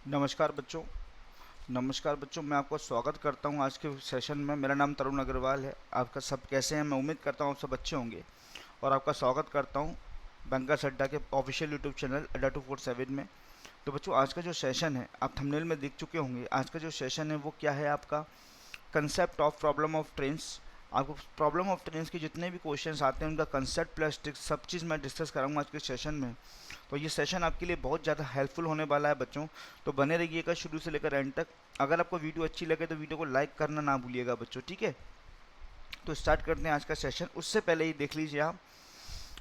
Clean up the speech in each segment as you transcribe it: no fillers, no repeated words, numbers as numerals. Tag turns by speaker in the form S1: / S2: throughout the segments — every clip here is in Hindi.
S1: नमस्कार बच्चों। मैं आपका स्वागत करता हूं आज के सेशन में। मेरा नाम तरुण अग्रवाल है। आपका सब कैसे हैं? मैं उम्मीद करता हूं आप सब अच्छे होंगे और आपका स्वागत करता हूं बैंकर्स अड्डा के ऑफिशियल यूट्यूब चैनल अड्डा 247 में। तो बच्चों, आज का जो सेशन है आप थंबनेल में देख चुके होंगे। आज का जो सेशन है वो क्या है आपका? Concept of problem of trains. आपको प्रॉब्लम ऑफ ट्रेन्स के जितने भी क्वेश्चंस आते हैं उनका कंसेप्ट प्लस ट्रिक्स सब चीज़ मैं डिस्कस कराऊंगा आज के सेशन में। तो ये सेशन आपके लिए बहुत ज़्यादा हेल्पफुल होने वाला है बच्चों। तो बने रहिएगा शुरू से लेकर एंड तक। अगर आपको वीडियो अच्छी लगे तो वीडियो को लाइक करना ना भूलिएगा बच्चों, ठीक है? तो स्टार्ट करते हैं आज का सेशन। उससे पहले ही देख लीजिए आप,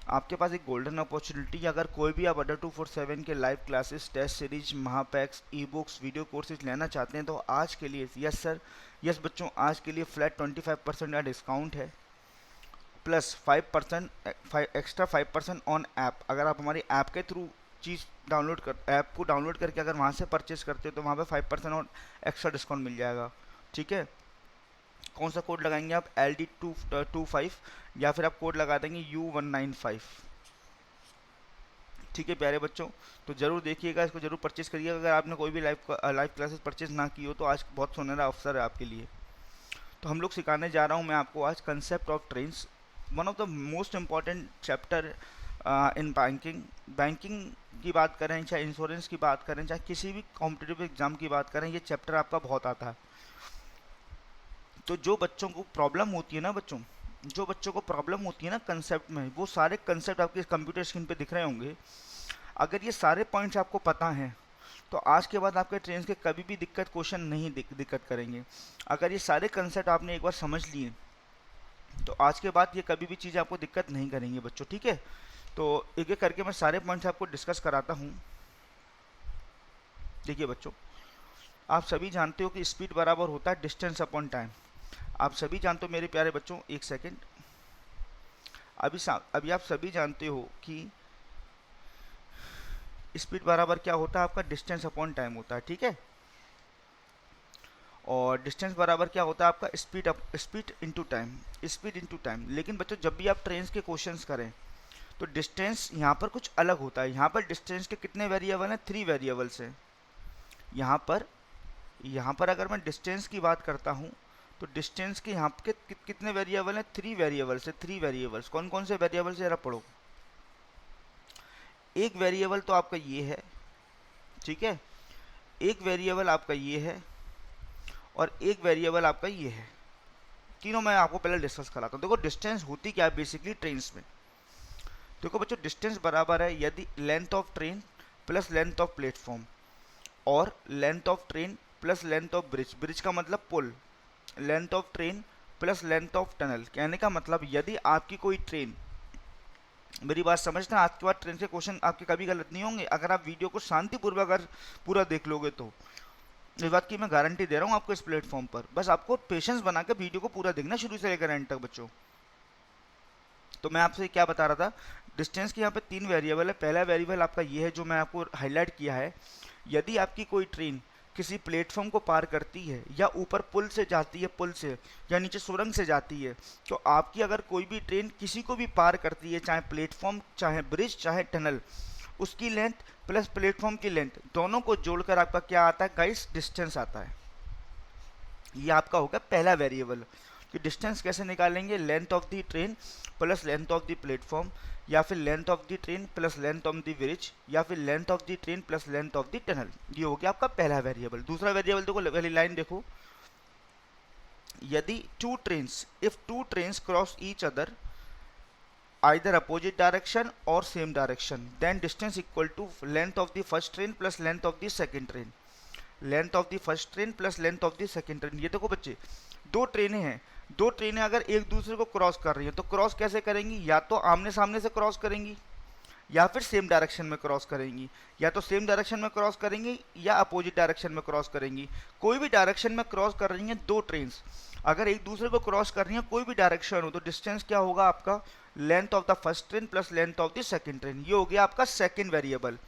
S1: आपके पास एक गोल्डन अपॉर्चुनिटी। अगर कोई भी आप अड्डा 247 के लाइव क्लासेस, टेस्ट सीरीज, महापैक्स, ई बुक्स, वीडियो कोर्सेज लेना चाहते हैं तो आज के लिए, यस सर, यस बच्चों, आज के लिए फ्लैट 25% का डिस्काउंट है प्लस 5% एक्स्ट्रा 5% ऑन ऐप। अगर आप हमारी ऐप के थ्रू चीज़ डाउनलोड कर ऐप को डाउनलोड करके अगर वहाँ से परचेज करते हो तो वहाँ पे 5% और एक्स्ट्रा डिस्काउंट मिल जाएगा, ठीक है? कौन सा कोड लगाएंगे आप? LD25 या फिर आप कोड लगा देंगे U195, ठीक है प्यारे बच्चों? तो जरूर देखिएगा, इसको जरूर परचेज करिएगा। अगर आपने कोई भी लाइव क्लासेस परचेज ना की हो तो आज बहुत सुनहरा अवसर है आपके लिए। तो हम लोग सिखाने जा रहा हूँ मैं आपको आज concept of trains, one of the most important chapter in banking. Banking की बात करें, चाहे इंश्योरेंस की बात करें, चाहे किसी भी कॉम्पिटिटिव एग्जाम की बात करें, ये चैप्टर आपका बहुत आता है। तो जो बच्चों को प्रॉब्लम होती है ना बच्चों, जो बच्चों को प्रॉब्लम होती है ना कंसेप्ट में, वो सारे कंसेप्ट आपके कंप्यूटर स्क्रीन पे दिख रहे होंगे। अगर ये सारे पॉइंट्स आपको पता हैं तो आज के बाद आपके ट्रेन के कभी भी क्वेश्चन नहीं दिक्कत करेंगे। अगर ये सारे कंसेप्ट आपने एक बार समझ लिए तो आज के बाद ये कभी भी चीज़ आपको दिक्कत नहीं करेंगे बच्चों, ठीक है? तो एक एक करके मैं सारे पॉइंट्स आपको डिस्कस कराता हूँ। देखिए बच्चों, आप सभी जानते हो कि स्पीड बराबर होता है डिस्टेंस अपॉन टाइम। आप सभी जानते हो मेरे प्यारे बच्चों, एक सेकेंड, अभी आप सभी जानते हो कि स्पीड बराबर क्या होता है? आपका डिस्टेंस अपॉन टाइम होता है, ठीक है? और डिस्टेंस बराबर क्या होता है आपका? Speed into time, speed into time. लेकिन बच्चों, जब भी आप ट्रेन के क्वेश्चंस करें तो डिस्टेंस यहाँ पर कुछ अलग होता है। यहाँ पर डिस्टेंस के कितने वेरिएबल हैं? 3 वेरिएबल्स हैं। यहाँ पर अगर मैं डिस्टेंस की बात करता हूँ तो डिस्टेंस के यहाँ के कितने वेरिएबल हैं? 3 वेरिएबल्स है। 3 वेरिएबल्स कौन कौन से वेरिएबल्स जरा पढ़ो। एक वेरिएबल तो आपका ये है, ठीक है? एक वेरिएबल आपका ये है और एक वेरिएबल आपका ये है। तीनों मैं आपको पहले डिस्कस कराता हूँ। देखो डिस्टेंस होती क्या है बेसिकली ट्रेन्स में। देखो बच्चों, डिस्टेंस बराबर है यदि length of train plus length of platform और length of train plus length of bridge, bridge का मतलब पुल, length of train plus length of tunnel. कहने का मतलब यदि आपकी कोई ट्रेन, मेरी बात समझना, आज के बाद ट्रेन के क्वेश्चन आपके कभी गलत नहीं होंगे अगर आप वीडियो को शांतिपूर्वक अगर पूरा देख लोगे तो। इस बात की मैं गारंटी दे रहा हूँ आपको इस प्लेटफॉर्म पर। बस आपको पेशेंस बनाकर वीडियो को पूरा देखना शुरू से लेकर एंड तक बच्चों। तो मैं आपसे क्या बता रहा था, डिस्टेंस के यहाँ पे 3 वेरिएबल है। पहला वेरिएबल आपका ये है जो मैं आपको हाईलाइट किया है। यदि आपकी कोई ट्रेन किसी प्लेटफॉर्म को पार करती है या ऊपर पुल से जाती है, पुल से या नीचे सुरंग से जाती है, तो आपकी अगर कोई भी ट्रेन किसी को भी पार करती है, चाहे प्लेटफॉर्म, चाहे ब्रिज, चाहे टनल, उसकी लेंथ प्लस प्लेटफॉर्म की लेंथ दोनों को जोड़कर आपका क्या आता है गाइस? डिस्टेंस आता है। ये आपका होगा पहला वेरिएबल कि डिस्टेंस कैसे निकालेंगे? Length of the train plus length of the platform, या फिर length of the train plus length of the bridge, या फिर length of the train plus length of the tunnel. ये हो गया आपका पहला वेरिएबल। दूसरा वेरिएबल देखो, पहली लाइन देखो, यदि if two trains cross each other either opposite direction or same direction, then distance equal to length of the first train plus length of the second train, length of the first train plus length of the second train. ये देखो बच्चे, दो ट्रेनें हैं, दो ट्रेनें अगर एक दूसरे को क्रॉस कर रही हैं तो क्रॉस कैसे करेंगी? या तो आमने सामने से क्रॉस करेंगी या फिर सेम डायरेक्शन में क्रॉस करेंगी। या तो सेम डायरेक्शन में क्रॉस करेंगी या अपोजिट डायरेक्शन में क्रॉस करेंगी। कोई भी डायरेक्शन में क्रॉस कर रही हैं दो ट्रेन्स, अगर एक दूसरे को क्रॉस कर रही हैं कोई भी डायरेक्शन हो, तो डिस्टेंस क्या होगा आपका? Length of the first train plus length of the second train. ये हो गया आपका सेकंड वेरिएबल।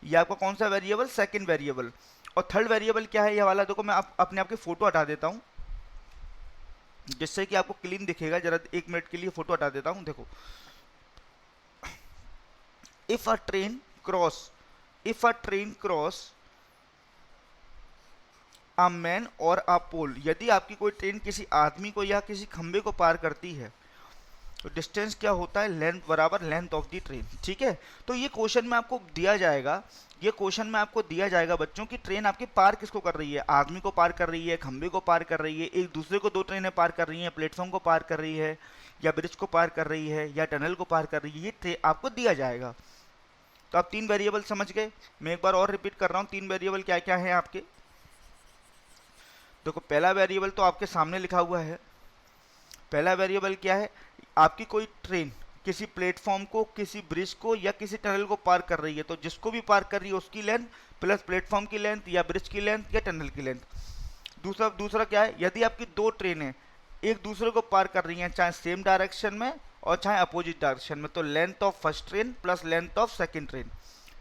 S1: ये आपका कौन सा वेरिएबल? Second variable. और थर्ड वेरिएबल क्या है ये वाला? देखो मैं अपने आप की फोटो हटा देता हूँ जिससे कि आपको क्लीन दिखेगा। जरा 1 मिनट के लिए फोटो हटा देता हूँ। देखो, if a train cross a man और अ पोल, यदि आपकी कोई ट्रेन किसी आदमी को या किसी खंबे को पार करती है तो डिस्टेंस क्या होता है, लेंथ बराबर लेंथ ऑफ द ट्रेन। ठीक है, तो ये क्वेश्चन में आपको दिया जाएगा, ये क्वेश्चन में आपको दिया जाएगा बच्चों की ट्रेन आपकी पार किसको कर रही है, आदमी को पार कर रही है, खंबे को पार कर रही है, एक दूसरे को दो ट्रेनें पार कर रही हैं, प्लेटफॉर्म को पार कर रही है, या ब्रिज को पार कर रही है, या टनल को पार कर रही है, ये आपको दिया जाएगा। तो आप 3 वेरिएबल समझ गए। मैं एक बार और रिपीट कर रहा हूँ, 3 वेरिएबल क्या क्या है आपके। देखो पहला वेरिएबल तो आपके सामने लिखा हुआ है। पहला वेरिएबल क्या है, आपकी कोई ट्रेन किसी प्लेटफॉर्म को, किसी ब्रिज को या किसी टनल को पार कर रही है, तो जिसको भी पार कर रही है उसकी लेंथ प्लस प्लेटफॉर्म की लेंथ या ब्रिज की लेंथ या टनल की लेंथ। दूसरा क्या है, यदि आपकी दो ट्रेनें एक दूसरे को पार कर रही हैं, चाहे सेम डायरेक्शन में और चाहे अपोजिट डायरेक्शन में, तो length of first train plus length of second train.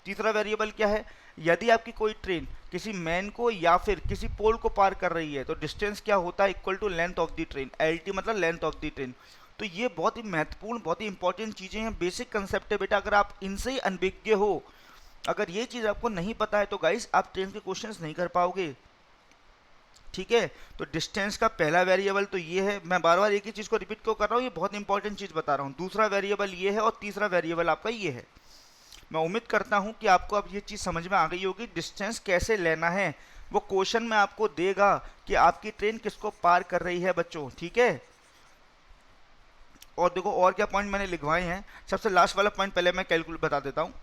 S1: तीसरा वेरिएबल क्या है, यदि आपकी कोई ट्रेन किसी मैन को या फिर किसी पोल को पार कर रही है तो डिस्टेंस क्या होता है, equal to length of the train, L मतलब लेंथ ऑफ द ट्रेन। तो ये बहुत ही महत्वपूर्ण, बहुत ही इंपॉर्टेंट चीज़ें हैं, बेसिक कंसेप्ट है बेटा। अगर आप इनसे ही अनभिज्ञ हो, अगर ये चीज़ आपको नहीं पता है तो गाइस आप ट्रेन के क्वेश्चंस नहीं कर पाओगे। ठीक है, तो डिस्टेंस का पहला वेरिएबल तो ये है, मैं बार बार एक ही चीज़ को रिपीट क्यों कर रहा हूँ, ये बहुत इंपॉर्टेंट चीज़ बता रहा हूँ। दूसरा वेरिएबल ये है और तीसरा वेरिएबल आपका ये है। मैं उम्मीद करता हूँ कि आपको अब ये चीज़ समझ में आ गई होगी, डिस्टेंस कैसे लेना है। वो क्वेश्चन में आपको देगा कि आपकी ट्रेन किसको पार कर रही है बच्चों। ठीक है, और देखो और क्या पॉइंट मैंने लिखवाए हैं। सबसे लास्ट वाला पॉइंट पहले मैं कैलकुलेट बता देता हूँ।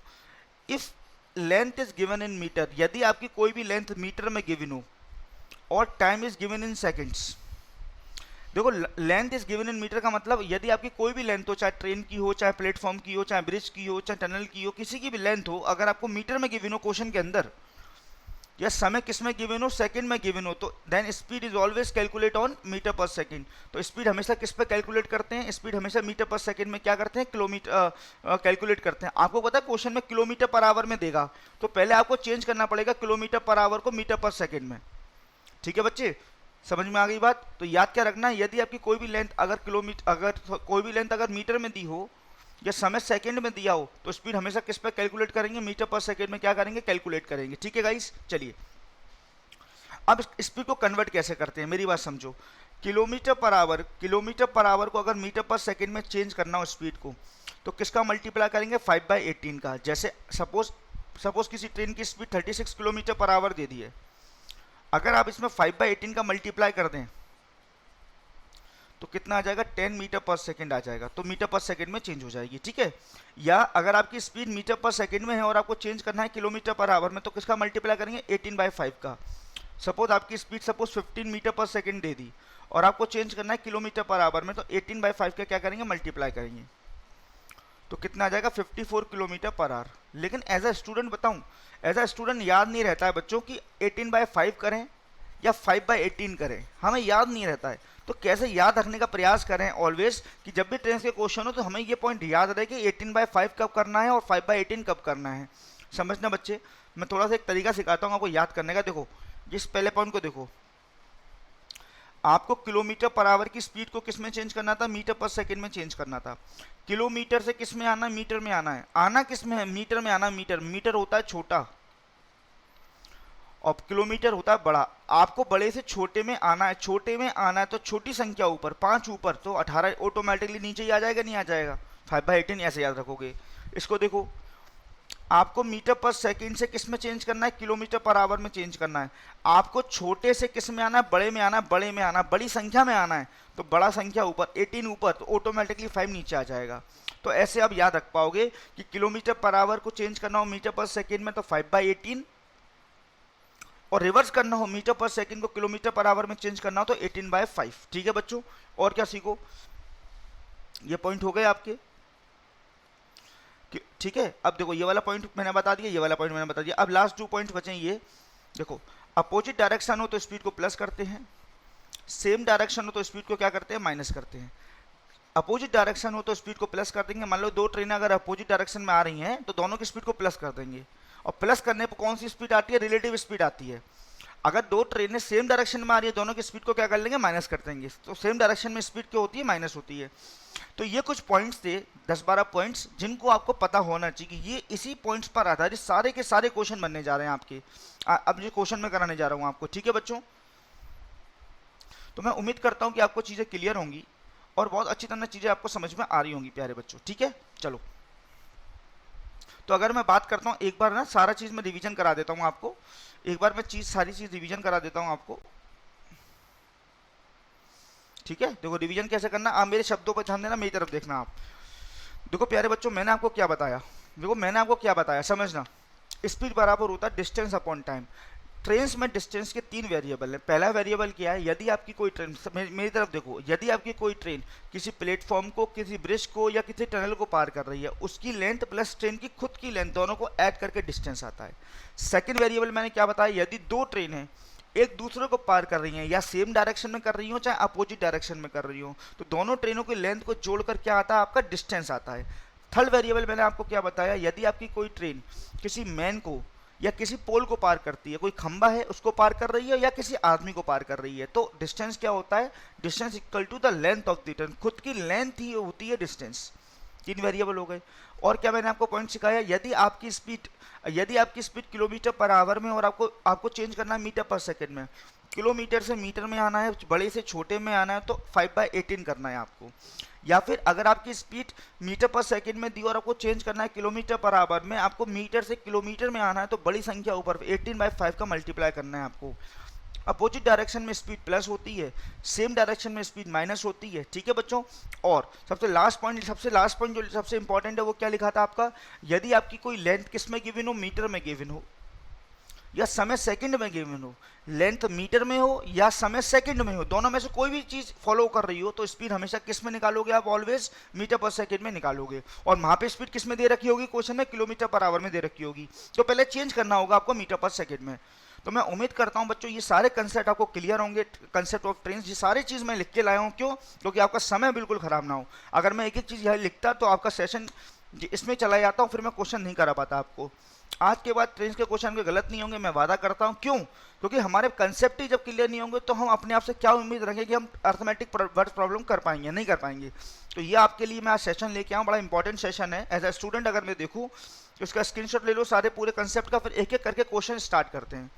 S1: If length is given in metre, यदि आपकी कोई भी लेंथ मीटर में गिवन हो और time is given in seconds. देखो length is given in metre का मतलब यदि आपकी कोई भी लेंथ हो, चाहे ट्रेन की हो, चाहे प्लेटफॉर्म की हो, चाहे ब्रिज की हो, चाहे टनल की हो, किसी की भी लेंथ हो, अगर आपको मीटर में गिवन हो क्वेश्चन के अंदर, या समय किस में गिवन हो, सेकंड में गिवन हो, तो then speed is always calculate on metre per second. तो स्पीड हमेशा किस पे कैलकुलेट करते हैं, स्पीड हमेशा मीटर पर सेकंड में क्या करते हैं, किलोमीटर कैलकुलेट करते हैं। आपको पता है क्वेश्चन में किलोमीटर पर आवर में देगा, तो पहले आपको चेंज करना पड़ेगा किलोमीटर पर आवर को मीटर पर सेकंड में। ठीक है बच्चे, समझ में आ गई बात। तो याद क्या रखना है, यदि आपकी कोई भी लेंथ अगर कोई भी लेंथ अगर मीटर में दी हो या समय सेकंड में दिया हो, तो स्पीड हमेशा किस पे कैलकुलेट करेंगे, मीटर पर सेकंड में क्या करेंगे, कैलकुलेट करेंगे। ठीक है गाइस, चलिए अब स्पीड को कन्वर्ट कैसे करते हैं, मेरी बात समझो। किलोमीटर पर आवर को अगर मीटर पर सेकंड में चेंज करना हो स्पीड को, तो किसका मल्टीप्लाई करेंगे, 5/18 का। जैसे सपोज किसी ट्रेन की स्पीड 36 किलोमीटर पर आवर दे दी है, अगर आप इसमें 5/18 का मल्टीप्लाई कर दें तो कितना आ जाएगा, 10 मीटर पर सेकंड आ जाएगा। तो मीटर पर सेकंड में चेंज हो जाएगी। ठीक है, या अगर आपकी स्पीड मीटर पर सेकंड में है और आपको चेंज करना है किलोमीटर पर आवर में, तो किसका मल्टीप्लाई करेंगे, 18/5 का। सपोज आपकी स्पीड 15 मीटर पर सेकंड दे दी और आपको चेंज करना है किलोमीटर पर आवर में, तो 18/5 का क्या करेंगे, मल्टीप्लाई करेंगे, तो कितना आ जाएगा, 54 किलोमीटर पर आवर। लेकिन एज अ स्टूडेंट बताऊं, एज अ स्टूडेंट याद नहीं रहता है बच्चों की 18/5 करें या 5/18 करें, हमें याद नहीं रहता है। तो कैसे याद रखने का प्रयास करें ऑलवेज, कि जब भी ट्रेन के क्वेश्चन हो तो हमें ये पॉइंट याद रहे कि 18/5 कब करना है और 5/18 कब करना है। समझना बच्चे, मैं थोड़ा सा एक तरीका सिखाता हूँ आपको याद करने का। देखो जिस पहले पॉइंट को देखो, आपको किलोमीटर पर आवर की स्पीड को किस में चेंज करना था, मीटर पर सेकंड में चेंज करना था। किलोमीटर से किस में आना, मीटर में आना है। आना किस में है, मीटर में आना। मीटर होता है छोटा और किलोमीटर होता है बड़ा। आपको बड़े से छोटे में आना है, छोटे में आना है तो छोटी संख्या ऊपर, 5 ऊपर, तो 18 ऑटोमेटिकली नीचे ही आ जाएगा, नहीं आ जाएगा, 5/18 ऐसे याद रखोगे। इसको देखो, आपको मीटर पर सेकंड से किस में चेंज करना है, किलोमीटर पर आवर में चेंज करना है। आपको छोटे से किस में आना है, बड़े में आना है, बड़े में आना, बड़ी संख्या में आना है, तो बड़ा संख्या ऊपर, 18 ऊपर, तो ऑटोमेटिकली 5 नीचे आ जाएगा। तो ऐसे आप याद रख पाओगे कि किलोमीटर पर आवर को चेंज करना हो मीटर पर सेकंड में तो 5/18, और रिवर्स करना हो मीटर पर सेकंड को किलोमीटर पर आवर में चेंज करना हो तो 18/5। ठीक है बच्चों, और क्या सीखो, ये पॉइंट हो गए आपके। ठीक है, अब देखो ये वाला पॉइंट मैंने बता दिया, ये वाला पॉइंट मैंने बता दिया। अब लास्ट 2 पॉइंट बचे ये देखो, अपोजिट डायरेक्शन हो तो स्पीड को प्लस करते हैं, सेम डायरेक्शन हो तो स्पीड को क्या करते हैं, माइनस करते हैं। अपोजिट डायरेक्शन हो तो स्पीड को प्लस कर देंगे। मान लो 2 ट्रेनें अगर अपोजिट डायरेक्शन में आ रही हैं तो दोनों की स्पीड को प्लस कर देंगे, और प्लस करने पर कौन सी स्पीड आती है, रिलेटिव स्पीड आती है। अगर 2 ट्रेनें सेम डायरेक्शन में आ रही है, दोनों की स्पीड को क्या कर लेंगे, माइनस कर देंगे। तो सेम डायरेक्शन में स्पीड क्या होती है, माइनस होती है। तो ये कुछ पॉइंट्स थे, 10-12 पॉइंट्स, जिनको आपको पता होना चाहिए कि ये इसी पॉइंट्स पर आधारित सारे के सारे क्वेश्चन बनने जा रहे हैं आपके। अब जो क्वेश्चन मैं कराने जा रहा हूँ आपको। ठीक है बच्चों, तो मैं उम्मीद करता हूँ कि आपको चीज़ें क्लियर होंगी और बहुत अच्छी तरह चीज़ें आपको समझ में आ रही होंगी प्यारे बच्चों, ठीक है। चलो, तो अगर मैं बात करता हूँ एक बार ना, सारा चीज़ मैं रिवीजन करा देता हूँ आपको, एक बार मैं सारी चीज़ रिवीजन करा देता हूँ आपको, ठीक है। देखो रिवीजन कैसे करना, आप मेरे शब्दों पर ध्यान देना, मेरी तरफ देखना आप। देखो प्यारे बच्चों, मैंने आपको क्या बताया, देखो मैंने आपको क्या बताया, समझना। स्पीड बराबर होता है डिस्टेंस अपॉन टाइम। ट्रेन्स में डिस्टेंस के 3 वेरिएबल है। पहला वेरिएबल क्या है, यदि आपकी कोई ट्रेन, मेरी तरफ देखो, यदि आपकी कोई ट्रेन किसी प्लेटफॉर्म को, किसी ब्रिज को या किसी टनल को पार कर रही है, उसकी लेंथ प्लस ट्रेन की खुद की लेंथ दोनों को ऐड करके डिस्टेंस आता है। सेकंड वेरिएबल मैंने क्या बताया, यदि दो ट्रेन है एक दूसरे को पार कर रही हैं, या सेम डायरेक्शन में कर रही हो चाहे अपोजिट डायरेक्शन में कर रही हो, तो दोनों ट्रेनों की लेंथ को जोड़कर क्या आता है, आपका डिस्टेंस आता है। थर्ड वेरिएबल मैंने आपको क्या बताया, यदि आपकी कोई ट्रेन किसी मैन को या किसी पोल को पार करती है, कोई खंबा है उसको पार कर रही है या किसी आदमी को पार कर रही है, तो डिस्टेंस क्या होता है, distance equal to the length of the train, खुद की लेंथ ही होती है डिस्टेंस। 3 वेरिएबल हो गए। और क्या मैंने आपको पॉइंट सिखाया, यदि आपकी स्पीड किलोमीटर पर आवर में और आपको चेंज करना है मीटर पर सेकंड में, किलोमीटर से मीटर में आना है, बड़े से छोटे में आना है, तो 5/18 करना है आपको। या फिर अगर आपकी स्पीड मीटर पर सेकंड में दी और आपको चेंज करना है किलोमीटर पर आवर में, आपको मीटर से किलोमीटर में आना है, तो बड़ी संख्या ऊपर 18/5 का मल्टीप्लाई करना है आपको। अपोजिट डायरेक्शन में स्पीड प्लस होती है, सेम डायरेक्शन में स्पीड माइनस होती है, ठीक है बच्चों। और सबसे लास्ट पॉइंट जो सबसे इंपॉर्टेंट है वो क्या लिखा था आपका, यदि आपकी कोई लेंथ किस में गिवन हो, मीटर में गिवन हो या समय सेकंड में गिवन हो, लेंथ मीटर में हो या समय सेकंड में हो, दोनों में से कोई भी चीज फॉलो कर रही हो, तो स्पीड हमेशा किस में निकालोगे आप, ऑलवेज मीटर पर सेकंड में निकालोगे। और वहां पे स्पीड किस में दे रखी होगी, क्वेश्चन में किलोमीटर पर आवर में दे रखी होगी, तो पहले चेंज करना होगा आपको मीटर पर सेकंड में। तो मैं उम्मीद करता हूं बच्चों ये सारे कंसेप्ट आपको क्लियर होंगे, कंसेप्ट ऑफ ट्रेन, ये सारी चीज मैं लिख के लाया हूं, क्यों, क्योंकि आपका समय बिल्कुल खराब ना हो। अगर मैं एक एक चीज यहाँ लिखता तो आपका सेशन इसमें चला जाता हूँ, फिर मैं क्वेश्चन नहीं करा पाता आपको। आज के बाद ट्रेन के क्वेश्चन के गलत नहीं होंगे, मैं वादा करता हूं, क्यों, क्योंकि हमारे कंसेप्ट ही जब क्लियर नहीं होंगे तो हम अपने आप से क्या उम्मीद रखें कि हम अर्थमेटिक वर्ड प्रॉब्लम कर पाएंगे, नहीं कर पाएंगे। तो ये आपके लिए मैं आज सेशन लेके आऊँ, बड़ा इंपॉर्टेंट सेशन है। एज ए स्टूडेंट अगर मैं देखूँ तो इसका स्क्रीनशॉट ले लो सारे पूरे कंसेप्ट का, फिर एक एक करके क्वेश्चन स्टार्ट करते हैं।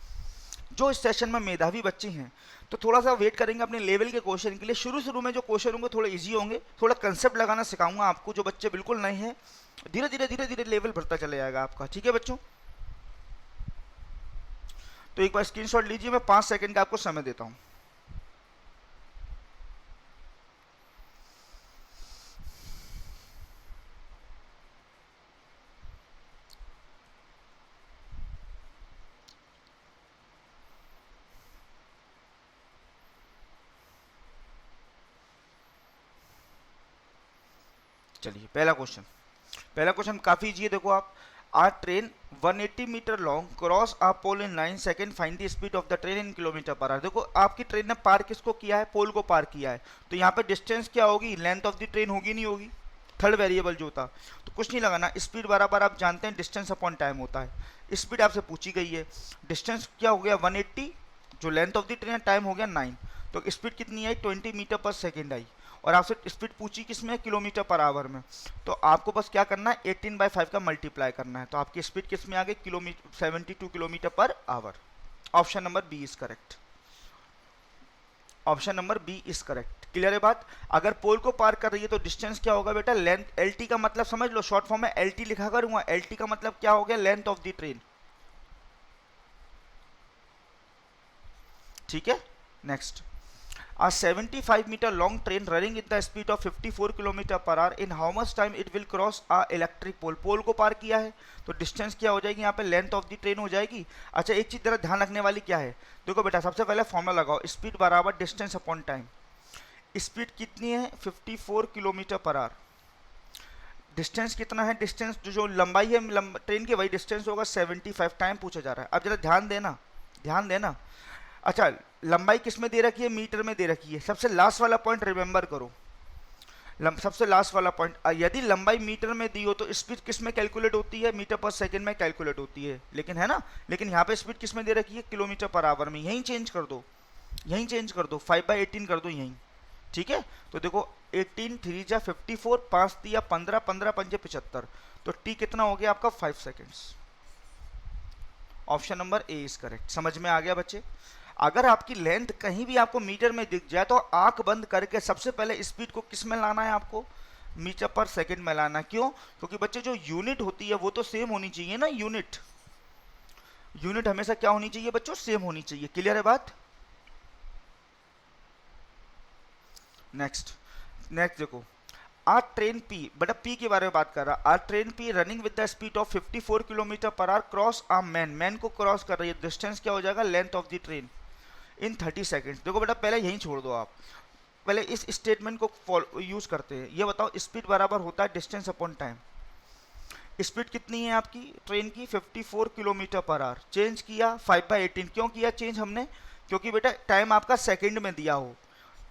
S1: जो इस सेशन में मेधावी बच्चे हैं तो थोड़ा सा वेट करेंगे अपने लेवल के क्वेश्चन के लिए। शुरू में जो क्वेश्चन होंगे थोड़े इजी होंगे, थोड़ा कंसेप्ट लगाना सिखाऊंगा आपको, जो बच्चे बिल्कुल नए हैं, धीरे धीरे लेवल बढ़ता चले जाएगा आपका, ठीक है बच्चों। तो एक बार स्क्रीनशॉट लीजिए, मैं 5 सेकंड का आपको समय देता हूं। चलिए पहला क्वेश्चन काफी इजी है, देखो आप। A train 180 metre long cross a pole in 9 second, find the speed of the train in kilometre per hour. देखो आपकी ट्रेन ने पार किसको किया है, पोल को पार किया है, तो यहाँ पे डिस्टेंस क्या होगी, लेंथ ऑफ द ट्रेन होगी, नहीं होगी, थर्ड वेरिएबल जो था। तो कुछ नहीं लगाना, स्पीड बराबर आप जानते हैं डिस्टेंस अपॉन टाइम होता है। स्पीड आपसे पूछी गई है, डिस्टेंस क्या हो गया 180, जो length of the train time हो गया 9, तो स्पीड कितनी आई 20 मीटर पर सेकेंड आई। और आपसे स्पीड पूछी किसमें, किलोमीटर पर आवर में, तो आपको बस क्या करना है 18/5 का मल्टीप्लाई करना है, तो आपकी स्पीड किस में आ गई, 72 kilometre per hour. Option number B is correct, option number B is correct. Clear है बात। अगर पोल को पार कर रही है तो डिस्टेंस क्या होगा बेटा, लेंथ, एल का मतलब समझ लो, शॉर्ट फॉर्म में एल लिखा करूंगा, एल का मतलब क्या हो गया, लेंथ ऑफ द ट्रेन, ठीक है। Next, a 75 meter long train running with the speed of 54 km per hour, in how much time it will cross a electric pole। पोल को पार किया है तो डिस्टेंस क्या हो जाएगी, यहाँ पे लेंथ ऑफ द ट्रेन हो जाएगी। अच्छा एक चीज जरा ध्यान रखने वाली क्या है, देखो बेटा सबसे पहले फॉर्मूला लगाओ, स्पीड बराबर डिस्टेंस अपॉन टाइम। स्पीड कितनी है 54 किलोमीटर पर आवर, डिस्टेंस कितना है, डिस्टेंस जो लंबाई है ट्रेन की वही डिस्टेंस होगा 75, टाइम पूछा जा रहा है। अब जरा ध्यान देना। अच्छा लंबाई किस में दे रखी है, मीटर में दे रखी है। सबसे लास्ट वाला पॉइंट रिमेंबर करो, सबसे लास्ट वाला पॉइंट, यदि लंबाई मीटर में दी हो तो स्पीड किस में कैलकुलेट होती है, मीटर पर सेकंड में कैलकुलेट होती है, लेकिन है ना, लेकिन यहाँ पे स्पीड किस में दे रखी है, किलोमीटर पर आवर में। यहीं चेंज कर दो, 5/18 कर दो यहीं, ठीक है। तो देखो 18 3 जा 54, 5 दिया 15, 15 5 75, तो टी कितना हो गया आपका 5 seconds. Option number A is correct. समझ में आ गया बच्चे। अगर आपकी लेंथ कहीं भी आपको मीटर में दिख जाए तो आंख बंद करके सबसे पहले स्पीड को किस में लाना है आपको, मीटर पर सेकंड में लाना। क्यों? क्योंकि बच्चे जो यूनिट होती है वो तो सेम होनी चाहिए ना, यूनिट यूनिट हमेशा क्या होनी चाहिए बच्चों, सेम होनी चाहिए। क्लियर है बात? नेक्स्ट नेक्स्ट देखो, आर ट्रेन पी, बेटा पी के बारे में बात कर रहा, a train P running with the speed of 54 kilometre per hour cross a man, man को क्रॉस कर रही है, डिस्टेंस क्या हो जाएगा, length of the train in 30 seconds. देखो बेटा पहले यहीं छोड़ दो आप, पहले इस स्टेटमेंट को यूज करते हैं। ये बताओ स्पीड बराबर होता है डिस्टेंस अपॉन टाइम। स्पीड कितनी है आपकी ट्रेन की, 54 किलोमीटर पर आवर, चेंज किया 5/18। क्यों किया चेंज हमने? क्योंकि बेटा टाइम आपका सेकंड में दिया हो,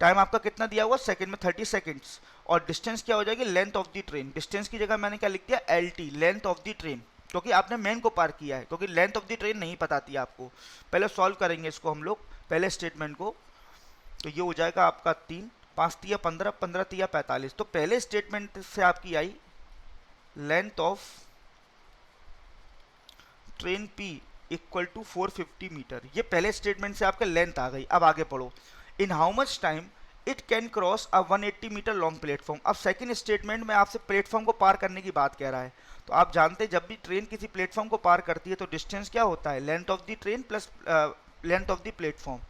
S1: टाइम आपका कितना दिया हुआ सेकंड में, 30 सेकंड्स। और डिस्टेंस क्या हो जाएगी, length of the train. Distance की जगह मैंने क्या लिख दिया, LT, length of the train, क्योंकि आपने मैन को पार किया है, क्योंकि लेंथ ऑफ द ट्रेन नहीं पता थी आपको। पहले सॉल्व करेंगे इसको हम लोग, पहले स्टेटमेंट को। तो ये हो जाएगा आपका 3, 5 तिया 15, 15 तिया 45। तो पहले स्टेटमेंट से आपकी आई length of train P equal to 450 metre, ये पहले स्टेटमेंट से आपका लेंथ आ गई। अब आगे पढ़ो, in how much time it can cross a 180 metre long platform. अब सेकंड स्टेटमेंट में आपसे प्लेटफॉर्म को पार करने की बात कह रहा है। तो आप जानते हैं जब भी ट्रेन किसी प्लेटफॉर्म को पार करती है तो डिस्टेंस क्या होता है, length of the train plus length of the platform.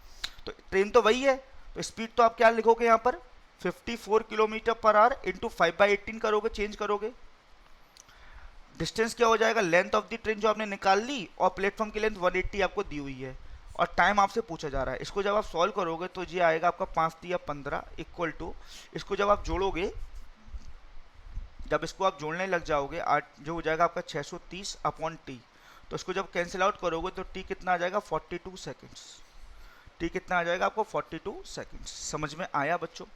S1: तो ट्रेन तो वही है, तो स्पीड तो आप क्या लिखोगे यहाँ पर, 54 किलोमीटर पर आवर इंटू 5/18 करोगे, चेंज करोगे। डिस्टेंस क्या हो जाएगा, लेंथ ऑफ द ट्रेन जो आपने निकाल ली, और प्लेटफॉर्म की लेंथ 180 आपको दी हुई है, और टाइम आपसे पूछा जा रहा है। इसको जब आप सॉल्व करोगे तो ये आएगा आपका 5 तिया 15 इक्वल टू, इसको जब आप जोड़ोगे, जब इसको आप जोड़ने लग जाओगे 8, जो हो जाएगा आपका 630 अपॉन टी। तो इसको जब कैंसिल आउट करोगे तो टी कितना आ जाएगा, 42 सेकेंड्स। टी कितना आ जाएगा आपको, 42 सेकेंड्स। समझ में आया बच्चों?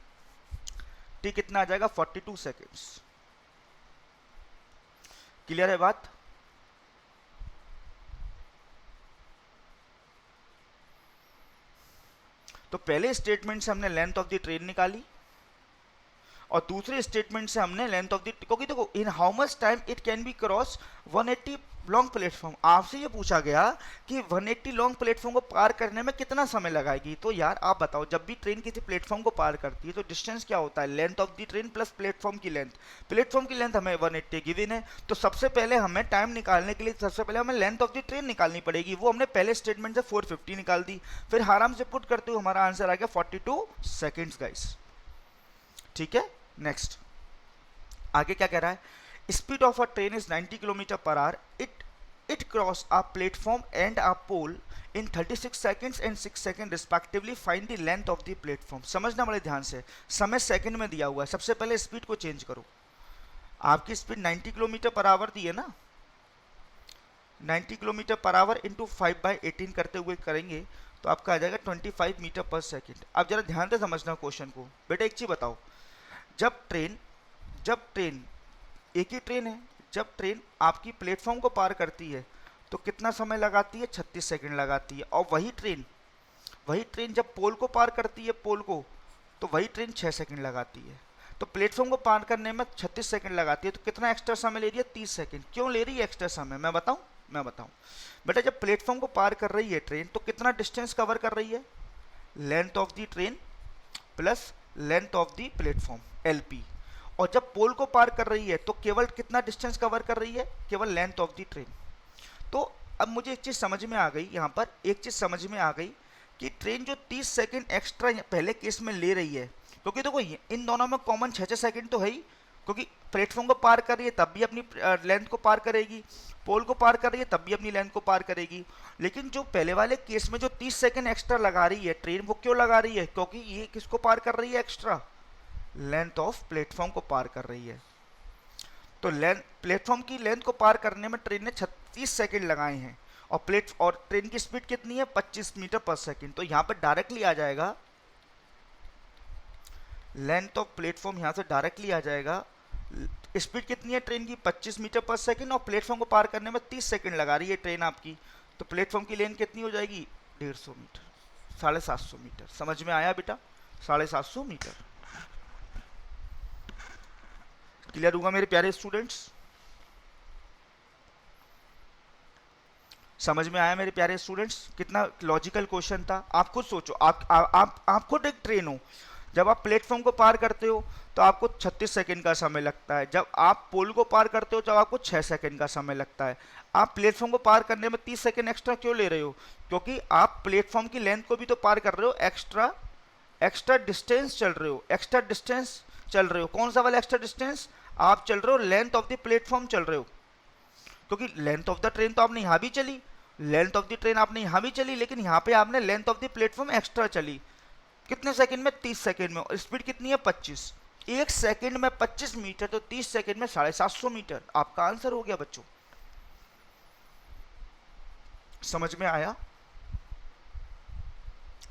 S1: टी कितना आ जाएगा, 42 सेकेंड्स। क्लियर है बात? तो पहले स्टेटमेंट से हमने लेंथ ऑफ द ट्रेन निकाली, और दूसरे स्टेटमेंट से हमने लेंथ ऑफ द, क्योंकि देखो इन how much time it can be cross 180 long platform. आपसे ये पूछा गया कि 180 लॉन्ग प्लेटफॉर्म को पार करने में कितना समय लगाएगी। तो यार आप बताओ, जब भी ट्रेन किसी प्लेटफॉर्म को पार करती है तो डिस्टेंस क्या होता है, length of the train plus platform की लेंथ। प्लेटफॉर्म की लेंथ हमें 180 गिवन है, तो सबसे पहले हमें टाइम निकालने के लिए सबसे पहले हमें लेंथ ऑफ द ट्रेन निकालनी पड़ेगी। वो हमने पहले स्टेटमेंट से 450 निकाल दी, फिर आराम से पुट करते हुए हमारा आंसर आ गया 42 सेकेंड्स गाइस। ठीक है, नेक्स्ट आगे क्या कह रहा है, speed of a train is 90 kilometre per hour, it cross a platform and a pole in 36 seconds and 6 second respectively, find the length of the platform. समझना बड़े ध्यान से, समय सेकंड में दिया हुआ है, सबसे पहले स्पीड को चेंज करो। आपकी स्पीड 90 किलोमीटर पर आवर दी है ना, 90 किलोमीटर पर आवर इंटू 5/18 करते हुए करेंगे तो आपका आ जाएगा 25 मीटर पर सेकेंड। अब जरा ध्यान से समझना क्वेश्चन को। बेटा एक चीज बताओ, जब ट्रेन एक ही ट्रेन है, जब ट्रेन आपकी प्लेटफॉर्म को पार करती है तो कितना समय लगाती है, 36 सेकंड लगाती है। और वही ट्रेन जब पोल को पार करती है, पोल को, तो वही ट्रेन 6 सेकंड लगाती है। तो प्लेटफॉर्म को पार करने में 36 सेकंड लगाती है, तो कितना एक्स्ट्रा समय ले रही है, 30 सेकंड। क्यों ले रही है एक्स्ट्रा समय, मैं बताऊं। बेटा जब प्लेटफॉर्म को पार कर रही है ट्रेन तो कितना डिस्टेंस कवर कर रही है, length of the train plus length of the platform LP। और जब पोल को पार कर रही है तो केवल कितना डिस्टेंस कवर कर रही है, केवल लेंथ ऑफ द ट्रेन। तो अब मुझे एक चीज समझ में आ गई, यहाँ पर एक चीज समझ में आ गई कि ट्रेन जो 30 सेकंड एक्स्ट्रा पहले केस में ले रही है, क्योंकि देखो इन दोनों में कॉमन 6 सेकंड तो है ही, क्योंकि प्लेटफॉर्म को पार कर रही है तब भी अपनी लेंथ को पार करेगी, पोल को पार कर रही है तब भी अपनी लेंथ को पार करेगी। लेकिन जो पहले वाले केस में जो 30 सेकंड एक्स्ट्रा लगा रही है ट्रेन, वो क्यों लगा रही है, क्योंकि ये किसको पार कर रही है एक्स्ट्रा, लेंथ ऑफ प्लेटफॉर्म को पार कर रही है। तो प्लेटफॉर्म की लेंथ को पार करने में ट्रेन ने 36 सेकंड लगाए हैं, और ट्रेन की स्पीड कितनी है, 25 मीटर पर सेकंड। तो यहाँ पर डायरेक्टली आ जाएगा लेंथ ऑफ प्लेटफॉर्म, यहाँ से डायरेक्टली आ जाएगा स्पीड कितनी है ट्रेन की, 25 मीटर पर सेकंड, और प्लेटफॉर्म को पार करने में 30 सेकंड लगा रही है ट्रेन आपकी। तो प्लेटफॉर्म की लेंथ कितनी हो जाएगी, 150 मीटर, 750 मीटर। समझ में आया बेटा, 750 मीटर। क्लियर होगा मेरे प्यारे स्टूडेंट्स? समझ में आया मेरे प्यारे स्टूडेंट्स? कितना लॉजिकल क्वेश्चन था। आप खुद सोचो, आप खुद एक ट्रेन हो। जब आप प्लेटफॉर्म को पार करते हो तो आपको 36 सेकंड का समय लगता है। जब आप पोल को पार करते हो तो आपको 6 सेकंड का समय लगता है। आप प्लेटफॉर्म को पार करने में 30 सेकंड एक्स्ट्रा क्यों ले रहे हो? क्योंकि आप प्लेटफॉर्म की लेंथ को भी तो पार कर रहे हो, एक्स्ट्रा एक्स्ट्रा डिस्टेंस चल रहे हो, एक्स्ट्रा डिस्टेंस चल रहे हो। कौन सा वाला एक्स्ट्रा डिस्टेंस? आप चल रहे हो लेंथ ऑफ द प्लेटफॉर्म चल रहे हो, क्योंकि लेंथ ऑफ द ट्रेन तो आपने यहां भी चली, लेंथ ऑफ द ट्रेन आपने यहां भी चली, लेकिन यहां पे आपने length of the platform extra चली। कितने सेकंड में? 30 सेकंड में। और स्पीड कितनी है? 25। एक सेकंड में 25 मीटर तो 30 सेकंड में 750 मीटर। आपका आंसर हो गया बच्चों। समझ में आया?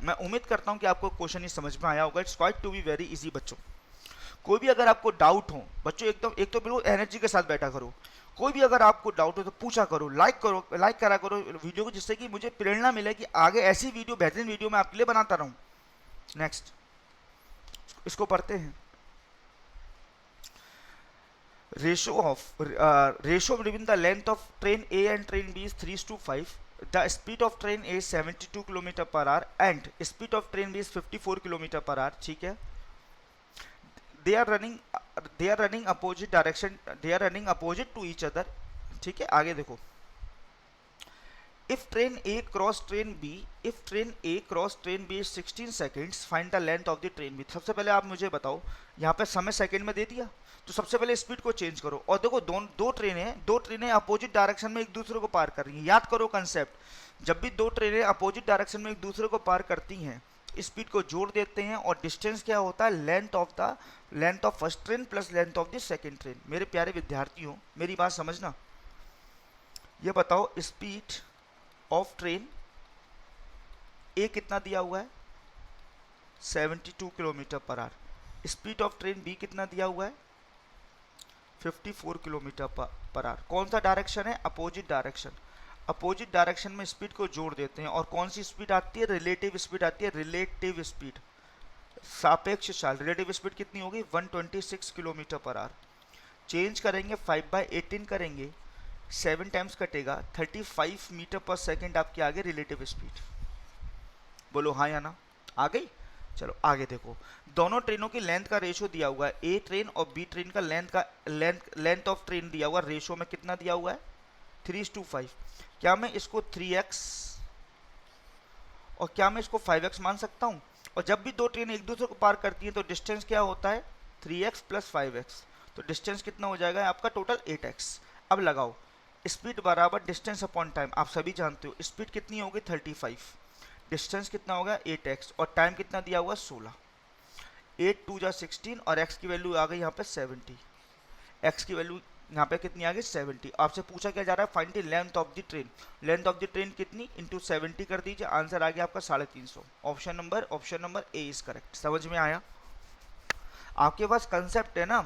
S1: मैं उम्मीद करता हूं कि आपको क्वेश्चन ये समझ में आया होगा। It's quite to be very easy बच्चों। कोई भी अगर आपको डाउट हो बच्चों, एकदम एक तो बिल्कुल एनर्जी के साथ बैठा करो। कोई भी अगर आपको डाउट हो तो पूछा करो, लाइक करा करो वीडियो को, जिससे कि मुझे प्रेरणा मिले कि आगे ऐसी वीडियो, बेहतरीन वीडियो मैं आपके लिए बनाता रहूं। नेक्स्ट, इसको पढ़ते हैं। ratio between the length of train A and train B is 3:5. The speed of train A is 72 km per hour and speed of train B is 54 km per hour. ठीक है। they are running opposite direction, they are running opposite to each other. ठीक है, आगे देखो। if train A cross train B, if train A cross train B is 16 seconds, find the length of the train B. सबसे पहले आप मुझे बताओ, यहाँ पे समय सेकंड में दे दिया, तो सबसे पहले स्पीड को चेंज करो। और देखो दो ट्रेनें अपोजिट डायरेक्शन में एक दूसरे को पार कर रही हैं। याद करो कंसेप्ट, जब भी दो ट्रेनें अपोजिट डायरेक्शन में एक दूसरे को पार करती हैं, स्पीड को जोड़ देते हैं और डिस्टेंस क्या होता है? Length of first train plus length of the second train. मेरे प्यारे विद्यार्थियों, मेरी बात समझना। ये बताओ, स्पीड ऑफ ट्रेन ए कितना दिया हुआ है? 72 kilometre per hour. Speed of train B कितना दिया हुआ है? 54 किलोमीटर पर आवर। कौन सा डायरेक्शन है? Opposite direction. अपोजिट डायरेक्शन में स्पीड को जोड़ देते हैं और कौन सी स्पीड आती है? रिलेटिव स्पीड आती है। रिलेटिव स्पीड, सापेक्ष चाल। रिलेटिव स्पीड कितनी होगी? 126 किलोमीटर पर आवर। चेंज करेंगे, 5/18 करेंगे, 7 टाइम्स कटेगा, 35 मीटर पर सेकेंड आपके आगे रिलेटिव स्पीड। बोलो हाँ या ना? आ गई? चलो आगे देखो। दोनों ट्रेनों की लेंथ का रेशियो दिया हुआ है। ए ट्रेन और बी ट्रेन का लेंथ ऑफ ट्रेन दिया हुआ है। रेशियो में कितना दिया हुआ है? 3:5। क्या मैं इसको 3x और क्या मैं इसको 5x मान सकता हूं? और जब भी दो ट्रेन एक दूसरे को पार करती हैं तो डिस्टेंस क्या होता है? 3x plus 5x। तो डिस्टेंस कितना हो जाएगा आपका? Total 8x। अब लगाओ, स्पीड बराबर डिस्टेंस अपॉन टाइम। आप सभी जानते हो स्पीड कितनी होगी? 35। डिस्टेंस कितना होगा? 8x। और टाइम कितना दिया हुआ? 16। 8 2 जा 16 और x की वैल्यू आ गई यहाँ पे 70। x की वैल्यू यहाँ पे कितनी आ गई? 70। आपसे पूछा क्या जा रहा है? Find the length of the train. Length of the train कितनी? इंटू 70 कर दीजिए, आंसर आ गया आपका 350। Option number A is correct. समझ में आया? आपके पास कंसेप्ट है ना,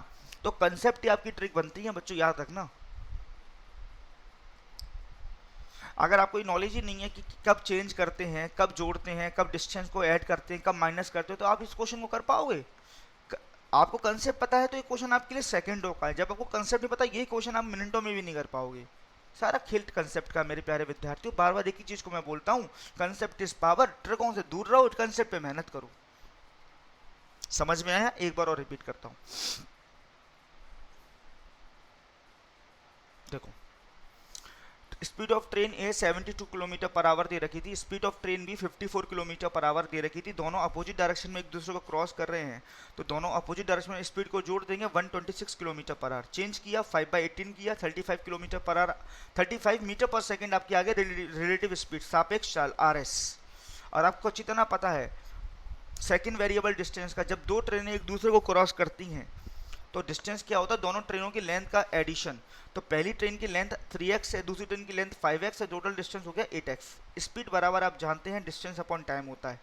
S1: तो कंसेप्ट ही आपकी ट्रिक बनती है बच्चों, याद रखना। अगर आपको नॉलेज ही नहीं है कि कब चेंज करते हैं, कब जोड़ते हैं, कब डिस्टेंस को ऐड करते हैं, कब माइनस करते हैं, तो आप इस क्वेश्चन को कर पाओगे? आपको कंसेप्ट पता है तो ये क्वेश्चन आपके लिए सेकंडों का है। जब आपको कंसेप्ट नहीं पता, ये क्वेश्चन आप मिनटों में भी नहीं कर पाओगे। सारा खेल कंसेप्ट का मेरे प्यारे विद्यार्थियों। बार बार एक ही चीज को मैं बोलता हूँ, कंसेप्ट इज पावर। ट्रिकों से दूर रहो, कंसेप्ट पे मेहनत करो। समझ में आया? एक बार और रिपीट करता हूँ, देखो। Speed of train A 72 kilometre per hour दे रखी थी, speed of train B 54 kilometre per hour दे रखी थी। दोनों अपोजिट डायरेक्शन में एक दूसरे को क्रॉस कर रहे हैं, तो दोनों अपोजिट डायरेक्शन में स्पीड को जोड़ देंगे। 126 किलोमीटर पर आवर। चेंज किया, 5/18 किया, 35 किलोमीटर पर आवर, 35 मीटर पर सेकेंड आपके आगे रिलेटिव स्पीड, सापेक्ष चाल RS। और आपको अच्छी तरह पता है सेकेंड वेरिएबल डिस्टेंस का, जब दो ट्रेनें एक दूसरे को क्रॉस करती हैं तो डिस्टेंस क्या होता है? दोनों ट्रेनों की लेंथ का एडिशन। तो पहली ट्रेन की लेंथ 3x है, दूसरी ट्रेन की लेंथ 5x है, टोटल डिस्टेंस हो गया 8x। स्पीड बराबर आप जानते हैं डिस्टेंस अपॉन टाइम होता है।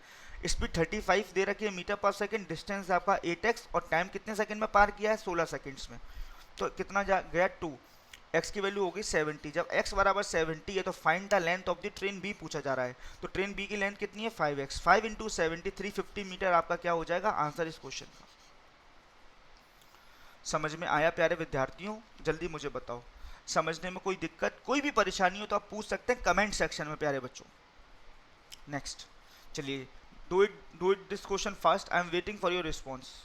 S1: स्पीड 35 दे रखी है मीटर पर सेकंड, डिस्टेंस आपका 8x और टाइम कितने सेकंड में पार किया है? 16 सेकंड्स में। तो कितना जा गया? 2। x की वैल्यू होगी 70। जब x बराबर 70 है तो find the length of the train B पूछा जा रहा है। तो ट्रेन बी की लेंथ कितनी है? 5x। 5 इंटू 70, 350 मीटर आपका क्या हो जाएगा? आंसर इस क्वेश्चन का। समझ में आया प्यारे विद्यार्थियों? जल्दी मुझे बताओ, समझने में कोई दिक्कत, कोई भी परेशानी हो तो आप पूछ सकते हैं कमेंट सेक्शन में प्यारे बच्चों। नेक्स्ट, चलिए do it this question fast, I am waiting for your response.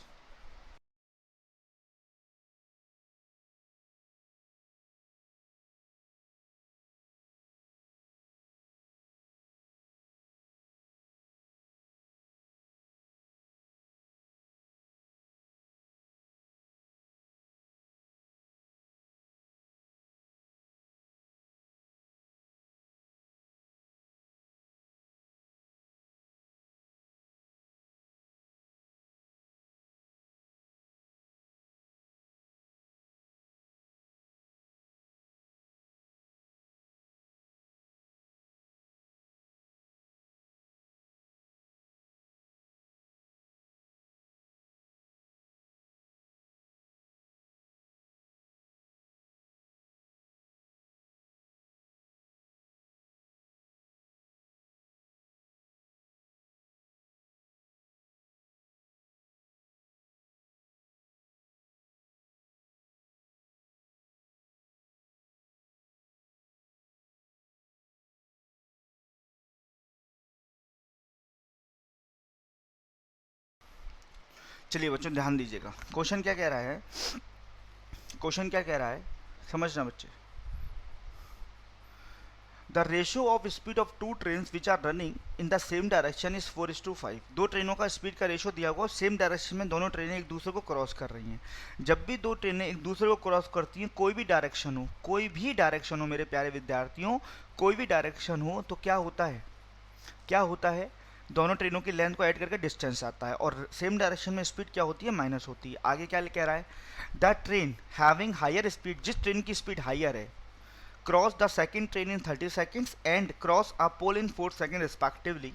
S1: चलिए बच्चों ध्यान दीजिएगा, क्वेश्चन क्या कह रहा है, क्वेश्चन क्या कह रहा है समझना बच्चे। The ratio of speed of two trains which are running in the same direction is 4:5। दो ट्रेनों का स्पीड का रेशियो दिया हुआ, सेम डायरेक्शन में दोनों ट्रेनें एक दूसरे को क्रॉस कर रही हैं। जब भी दो ट्रेनें एक दूसरे को क्रॉस करती हैं, कोई भी डायरेक्शन हो, कोई भी डायरेक्शन हो मेरे प्यारे विद्यार्थियों, कोई भी डायरेक्शन हो, तो क्या होता है, क्या होता है, दोनों ट्रेनों की लेंथ को ऐड करके डिस्टेंस आता है, और सेम डायरेक्शन में स्पीड क्या होती है, माइनस होती है। आगे क्या कह रहा है, the train having higher speed, जिस ट्रेन की स्पीड हायर है, cross the second train in 30 seconds and cross a pole in 4 seconds respectively,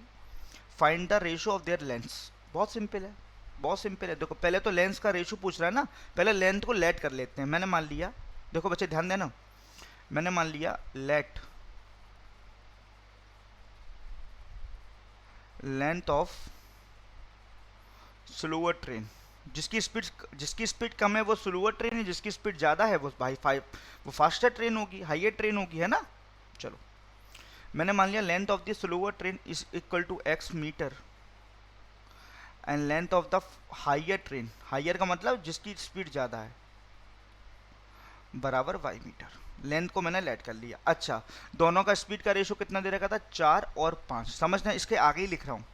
S1: find the ratio of their lengths. बहुत सिंपल है, बहुत सिंपल है। देखो पहले तो लेंथ का रेशियो पूछ रहा है ना, पहले लेंथ को लेट कर लेते हैं। मैंने मान लिया, देखो बच्चे ध्यान देना, मैंने मान लिया late length of slower train, जिसकी स्पीड कम है वो स्लोअर ट्रेन है, जिसकी स्पीड ज़्यादा है वो वो फास्टर ट्रेन होगी, हाइयर ट्रेन होगी, है ना। चलो मैंने मान लिया length of the slower train is equal to x metre and length of the higher train, higher का मतलब जिसकी स्पीड ज़्यादा है, बराबर y मीटर। लेंथ को मैंने लेट कर लिया। अच्छा, दोनों का स्पीड का रेशो कितना दे रखा था, 4 और 5। समझना, इसके आगे ही लिख रहा हूँ,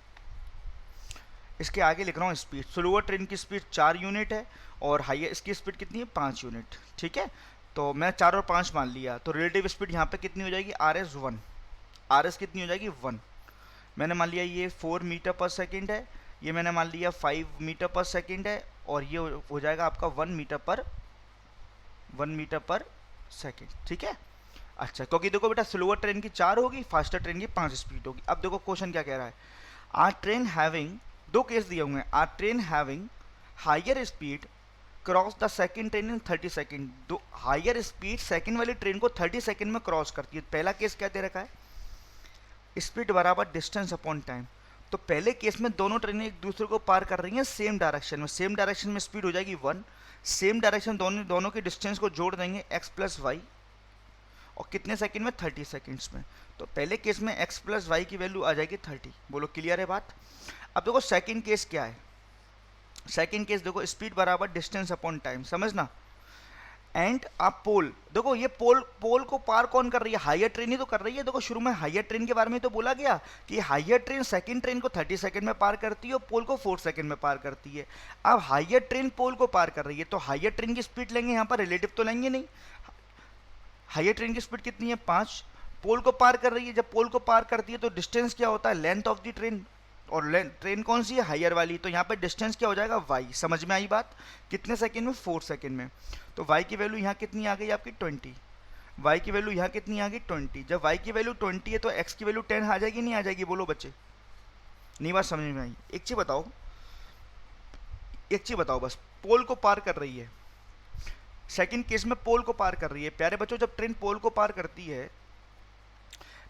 S1: इसके आगे लिख रहा हूँ स्पीड। स्लोअर ट्रेन की स्पीड 4 यूनिट है और हाइयर इसकी स्पीड कितनी है, 5 यूनिट। ठीक है, तो मैं 4 और 5 मान लिया, तो रिलेटिव स्पीड यहाँ पे कितनी हो जाएगी, RS 1, RS कितनी हो जाएगी 1। मैंने मान लिया ये 4 मीटर पर सेकेंड है, ये मैंने मान लिया 5 मीटर पर सेकेंड है, और ये हो जाएगा आपका 1 मीटर पर सेकेंड। ठीक है, अच्छा, क्योंकि देखो बेटा स्लोअर ट्रेन की 4 होगी, फास्टर ट्रेन की 5 स्पीड होगी। अब देखो क्वेश्चन क्या कह रहा है, आर ट्रेन हैविंग, दो केस दिए हुए हैं, a train having higher speed cross the second train in 30 second. दो हाइयर स्पीड सेकंड वाली ट्रेन को 30 सेकंड में क्रॉस करती है। पहला केस क्या दे रखा है, स्पीड बराबर डिस्टेंस अपॉन टाइम। तो पहले केस में दोनों ट्रेनें एक दूसरे को पार कर रही हैं सेम डायरेक्शन में, सेम डायरेक्शन में स्पीड हो जाएगी 1, सेम डायरेक्शन दोनों के डिस्टेंस को जोड़ देंगे x प्लस वाई, और कितने सेकंड में, 30 सेकंड्स में। तो पहले केस में x प्लस वाई की वैल्यू आ जाएगी 30। बोलो क्लियर है बात। अब देखो सेकंड केस क्या है, सेकंड केस देखो स्पीड बराबर डिस्टेंस अपॉन टाइम, समझना। एंड अ पोल, देखो ये पोल को पार कौन कर रही है, हाइयर ट्रेन ही तो कर रही है। देखो शुरू में हाइयर ट्रेन के बारे में तो बोला गया कि हाइयर ट्रेन सेकंड ट्रेन को 30 सेकंड में पार करती है और पोल को 4 सेकंड में पार करती है। अब हाइयर ट्रेन पोल को पार कर रही है, तो हाइयर ट्रेन की स्पीड लेंगे, यहाँ पर रिलेटिव तो लेंगे नहीं। हाइयर ट्रेन की स्पीड कितनी है, 5, पोल को पार कर रही है। जब पोल को पार करती है तो डिस्टेंस क्या होता है, लेंथ ऑफ द ट्रेन, और ट्रेन कौन सी है, हाइयर वाली, तो यहाँ पे डिस्टेंस क्या हो जाएगा, y। समझ में आई बात, कितने सेकंड में, 4 सेकंड में। तो y की वैल्यू यहाँ कितनी आ गई आपकी, 20। y की वैल्यू यहाँ कितनी आ गई, 20। जब y की वैल्यू 20 है तो x की वैल्यू 10 आ जाएगी, नहीं आ जाएगी, बोलो बच्चे। नहीं बात समझ में आई। एक चीज़ बताओ, एक चीज़ बताओ बस, पोल को पार कर रही है, सेकेंड केस में पोल को पार कर रही है। प्यारे बच्चों जब ट्रेन पोल को पार करती है,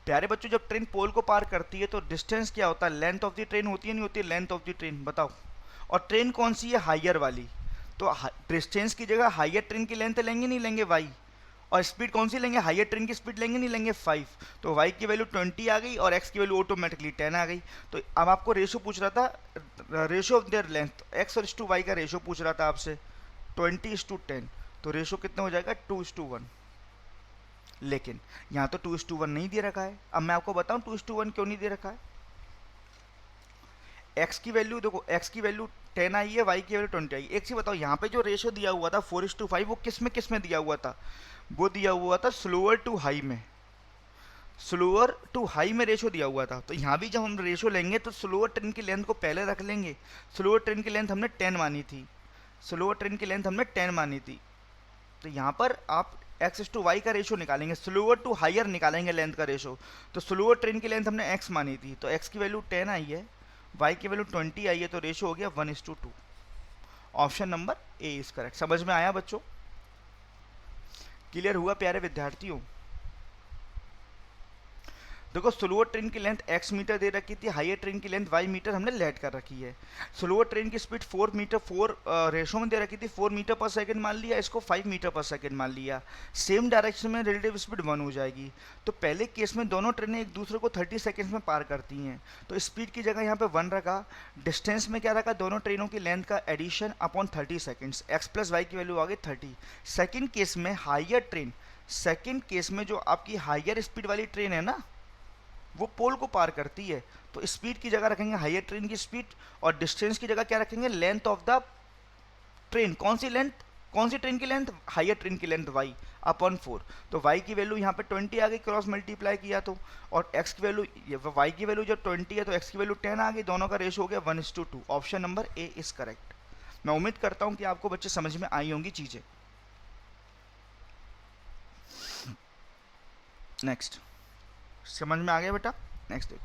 S1: प्यारे बच्चों जब ट्रेन पोल को पार करती है तो डिस्टेंस क्या होता है, लेंथ ऑफ द ट्रेन होती है, नहीं होती, लेंथ ऑफ द ट्रेन, बताओ। और ट्रेन कौन सी है, हाइयर वाली, तो डिस्टेंस की जगह हाइयर ट्रेन की लेंथ लेंगे, नहीं लेंगे, वाई। और स्पीड कौन सी लेंगे, हायर ट्रेन की स्पीड लेंगे, नहीं लेंगे 5। तो y की वैल्यू 20 आ गई और x की वैल्यू ऑटोमेटिकली 10 आ गई। तो अब आपको रेशो पूछ रहा था, ratio of their length, x और y का रेशो पूछ रहा था आपसे 20:10। तो रेशो कितना हो जाएगा 2:1। लेकिन यहाँ तो 2:1 नहीं दे रखा है। अब मैं आपको बताऊं 2:1 क्यों नहीं दे रखा है। x की वैल्यू देखो, x की वैल्यू 10 आई है, y की वैल्यू 20 आई। एक चीज बताओ, यहाँ पे जो रेशो दिया हुआ था 4:5 वो किस में दिया हुआ था, वो दिया हुआ था स्लोअर टू हाई में, स्लोअर टू हाई में रेशो दिया हुआ था। तो यहाँ भी जब हम रेशो लेंगे तो स्लोअर ट्रेन की लेंथ को पहले रख लेंगे। स्लोअर ट्रेन की लेंथ हमने 10 मानी थी, स्लोअर ट्रेन की लेंथ हमने 10 मानी थी। तो यहाँ पर आप x/y का रेशो निकालेंगे, स्लोअर टू हायर निकालेंगे लेंथ का रेशो। तो स्लोअर ट्रेन की लेंथ हमने x मानी थी, तो x की वैल्यू 10 आई है, y की वैल्यू 20 आई है, तो रेशो हो गया 1:2। Option number A is correct. समझ में आया बच्चों, क्लियर हुआ प्यारे विद्यार्थियों। देखो स्लोअर ट्रेन की लेंथ x मीटर दे रखी थी, हायर ट्रेन की लेंथ y मीटर हमने लेट कर रखी है। स्लोअर ट्रेन की स्पीड 4 रेशो में दे रखी थी, 4 मीटर पर सेकंड मान लिया, इसको 5 मीटर पर सेकंड मान लिया। सेम डायरेक्शन में रिलेटिव स्पीड 1 हो जाएगी। तो पहले केस में दोनों ट्रेनें एक दूसरे को 30 सेकेंड्स में पार करती हैं, तो स्पीड की जगह यहाँ पे 1 रखा, डिस्टेंस में क्या रखा, दोनों ट्रेनों की लेंथ का addition upon 30 seconds, x plus Y की वैल्यू आ गई 30। सेकेंड केस में हायर ट्रेन, सेकेंड केस में जो आपकी हायर स्पीड वाली ट्रेन है ना, वो पोल को पार करती है, तो स्पीड की जगह रखेंगे हायर ट्रेन की स्पीड, और डिस्टेंस की जगह क्या रखेंगे, लेंथ ऑफ द ट्रेन। कौन सी लेंथ, कौन सी ट्रेन की लेंथ, हायर ट्रेन की लेंथ y अपॉन 4। तो y की वैल्यू यहाँ पे 20 आ गई, क्रॉस मल्टीप्लाई किया तो, और x की वैल्यू, y की वैल्यू जब 20 है तो x की वैल्यू 10 आ गई, दोनों का रेशो हो गया 1:2। Option number A is correct. मैं उम्मीद करता हूँ कि आपको बच्चे समझ में आई होंगी चीजें। नेक्स्ट, समझ में आ गया बेटा। नेक्स्ट देखो,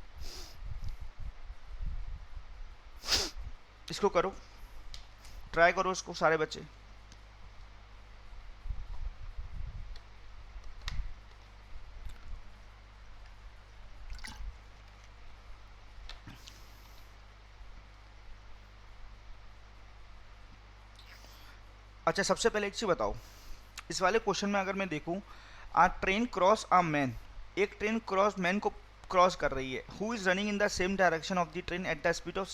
S1: इसको करो, ट्राई करो इसको सारे बच्चे। अच्छा सबसे पहले एक चीज बताओ, इस वाले क्वेश्चन में अगर मैं देखूं, आ ट्रेन क्रॉस अ मैन, एक ट्रेन क्रॉस मैन को क्रॉस कर रही है, who is running in the same direction of the train at the speed of